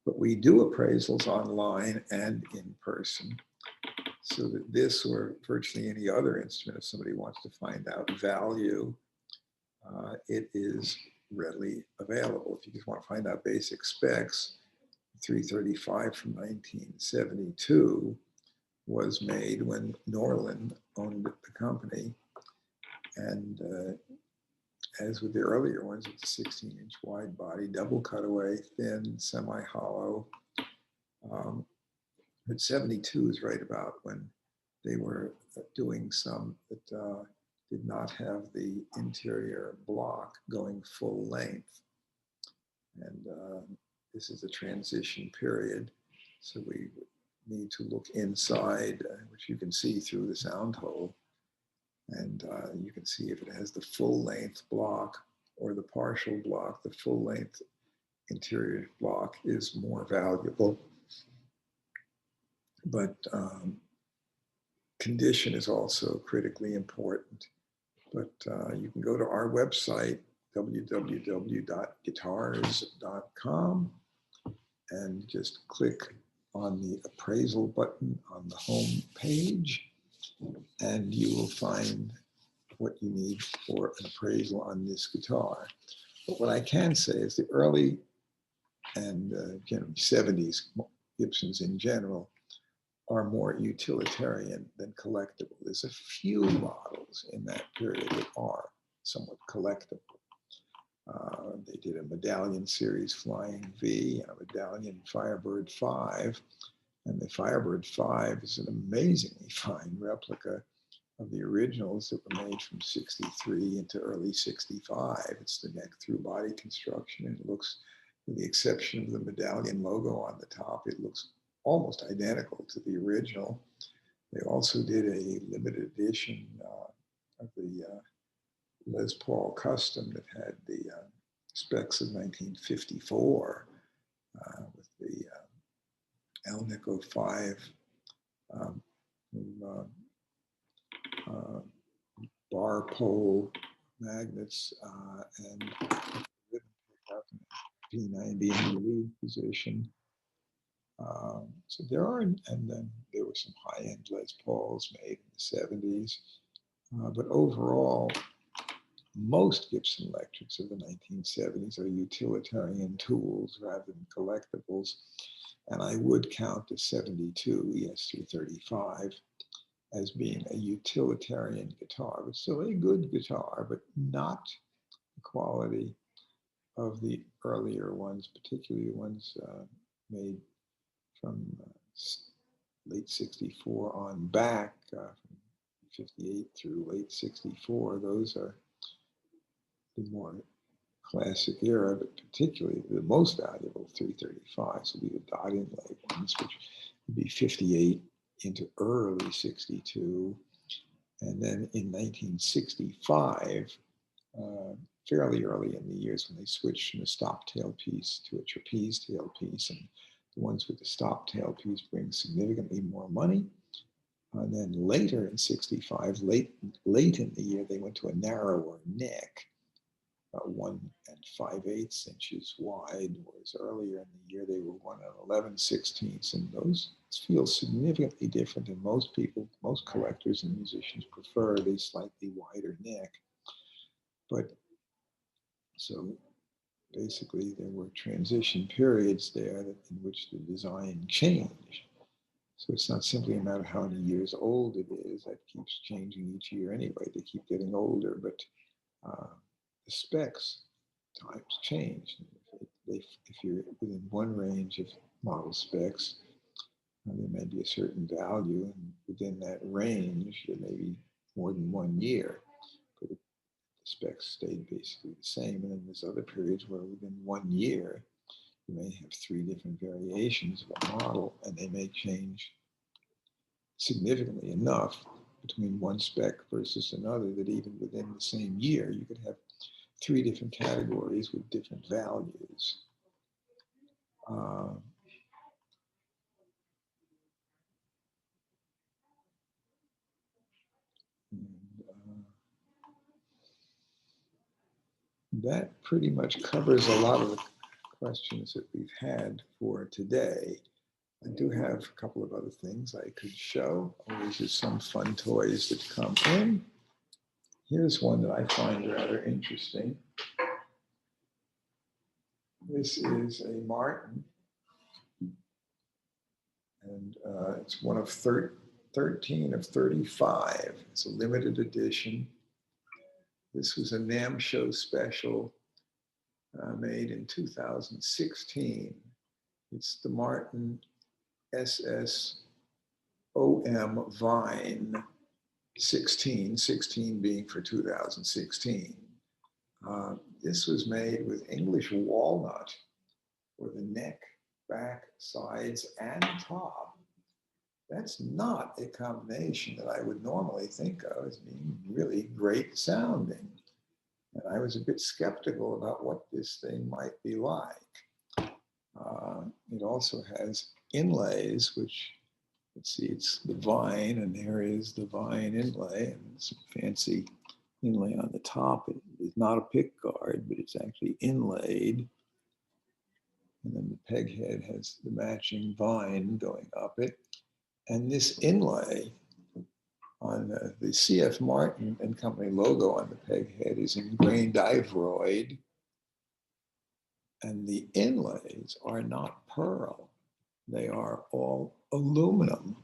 but we do appraisals online and in person. So that this or virtually any other instrument, if somebody wants to find out value, it is readily available. If you just want to find out basic specs, 335 from 1972 was made when Norland owned the company. And as with the earlier ones, it's a 16-inch wide body, double cutaway, thin, semi-hollow. But 72 is right about when they were doing some that did not have the interior block going full length. And this is a transition period. So we need to look inside, which you can see through the sound hole. And you can see if it has the full length block or the partial block. The full length interior block is more valuable. But condition is also critically important. But you can go to our website, www.guitars.com, and just click on the appraisal button on the home page, and you will find what you need for an appraisal on this guitar. But what I can say is the early and generally 70s Gibsons in general are more utilitarian than collectible. There's a few models in that period that are somewhat collectible. They did a Medallion Series Flying V and a Medallion Firebird 5. And the Firebird 5 is an amazingly fine replica of the originals that were made from 63 into early 65. It's the neck through body construction, and it looks, with the exception of the Medallion logo on the top, it looks almost identical to the original. They also did a limited edition of the Les Paul Custom that had the specs of 1954 with the Alnico 5 bar pole magnets and rhythm pickup P90 in the lead position. So there are, and then there were some high-end Les Pauls made in the 70s. But overall, most Gibson electrics of the 1970s are utilitarian tools rather than collectibles. And I would count the 72 ES335 as being a utilitarian guitar, but still a good guitar, but not the quality of the earlier ones, particularly the ones made from late 64 on back, from 58 through late 64. Those are the more classic era, but particularly the most valuable 335s would be the dot inlay ones, which would be 58 into early 62. And then in 1965, fairly early in the years when they switched from a stop tailpiece to a trapeze tailpiece, and the ones with the stop tailpiece bring significantly more money. And then later in 65, late in the year, they went to a narrower neck, 1 5/8 inches wide, whereas earlier in the year they were 1 11/16, and those feel significantly different. And most people, most collectors and musicians prefer the slightly wider neck. But so basically there were transition periods there in which the design changed. So it's not simply a matter of how many years old it is. That keeps changing each year anyway. They keep getting older, but the specs times change. If you're within one range of model specs, there may be a certain value, and within that range, there may be more than 1 year. But the specs stayed basically the same. And then there's other periods where within 1 year, you may have 3 different variations of a model, and they may change significantly enough between one spec versus another that even within the same year, you could have 3 different categories with different values. That pretty much covers a lot of the questions that we've had for today. I do have a couple of other things I could show. Always just some fun toys that come in. Here's one that I find rather interesting. This is a Martin, and it's one of 13 of 35. It's a limited edition. This was a NAMM show special made in 2016. It's the Martin SSOM Vine 16, 16 being for 2016. This was made with English walnut for the neck, back, sides, and top. That's not a combination that I would normally think of as being really great sounding. And I was a bit skeptical about what this thing might be like. It also has inlays, which let's see, it's the vine, and there is the vine inlay, and some fancy inlay on the top. It is not a pick guard, but it's actually inlaid. And then the peg head has the matching vine going up it. And this inlay on the C.F. Martin and Company logo on the peg head is ingrained ivoroid. And the inlays are not pearl. They are all aluminum.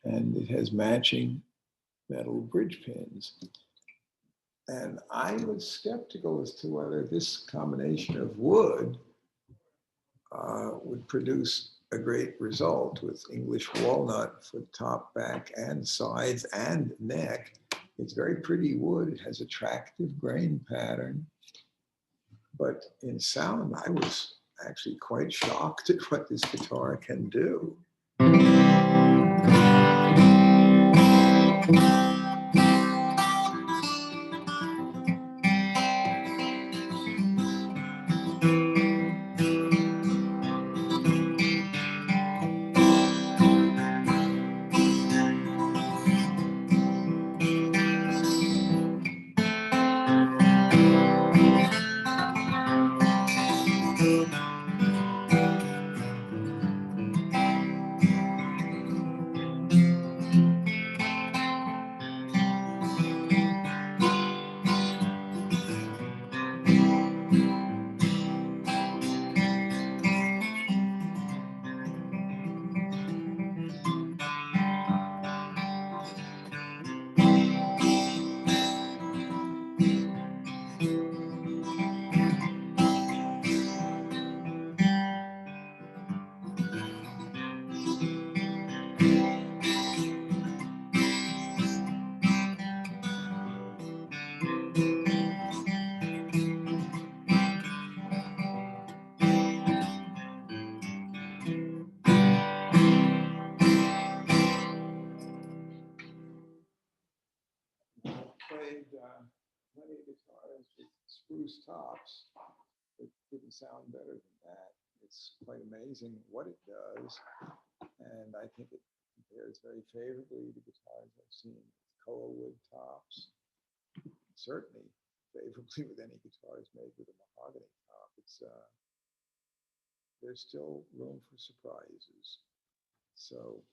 And it has matching metal bridge pins. And I was skeptical as to whether this combination of wood would produce a great result with English walnut for top, back, and sides and neck. It's very pretty wood. It has attractive grain pattern. But in sound, I was actually quite shocked at what this guitar can do. Played plenty of guitars with spruce tops, it didn't sound better than that. It's quite amazing what it does, and I think it compares very favorably to guitars I've seen with koa wood tops. Certainly favorably with any guitars made with a mahogany top. There's still room for surprises. So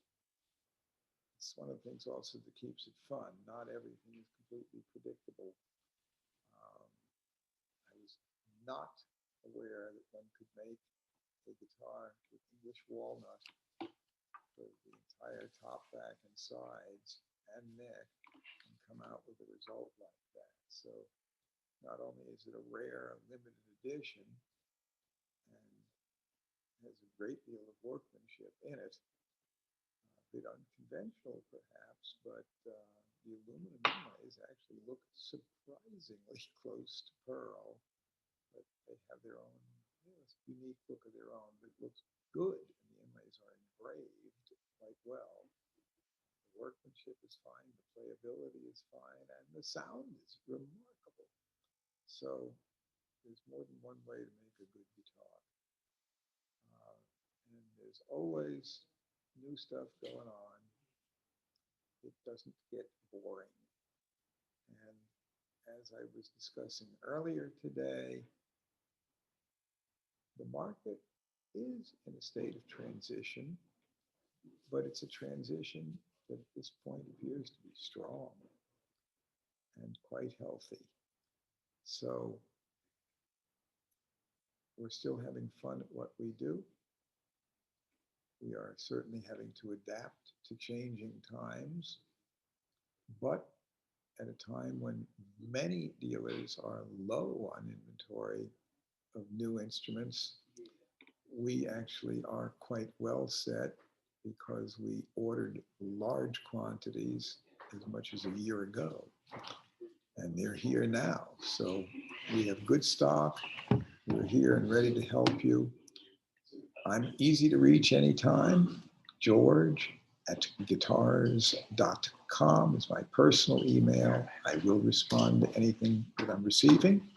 it's one of the things also that keeps it fun. Not everything is completely predictable. I was not aware that one could make a guitar with English walnut for the entire top, back, and sides and neck and come out with a result like that. So not only is it a rare and limited edition and has a great deal of workmanship in it, a bit unconventional perhaps, but the aluminum inlays actually look surprisingly close to pearl, but they have their own unique look of their own, but it looks good, and the inlays are engraved quite well. The workmanship is fine, the playability is fine, and the sound is remarkable. So there's more than one way to make a good guitar. And there's always new stuff going on. It doesn't get boring. And as I was discussing earlier today, the market is in a state of transition, but it's a transition that at this point appears to be strong and quite healthy. So we're still having fun at what we do. We are certainly having to adapt to changing times, but at a time when many dealers are low on inventory of new instruments, we actually are quite well set because we ordered large quantities as much as a year ago, and they're here now. So we have good stock. We're here and ready to help you. I'm easy to reach anytime. George@guitars.com is my personal email. I will respond to anything that I'm receiving.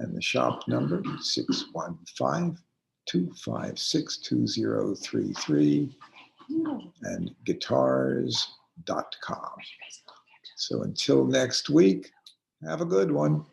And the shop number, 615-256-2033. and guitars.com. So until next week, have a good one.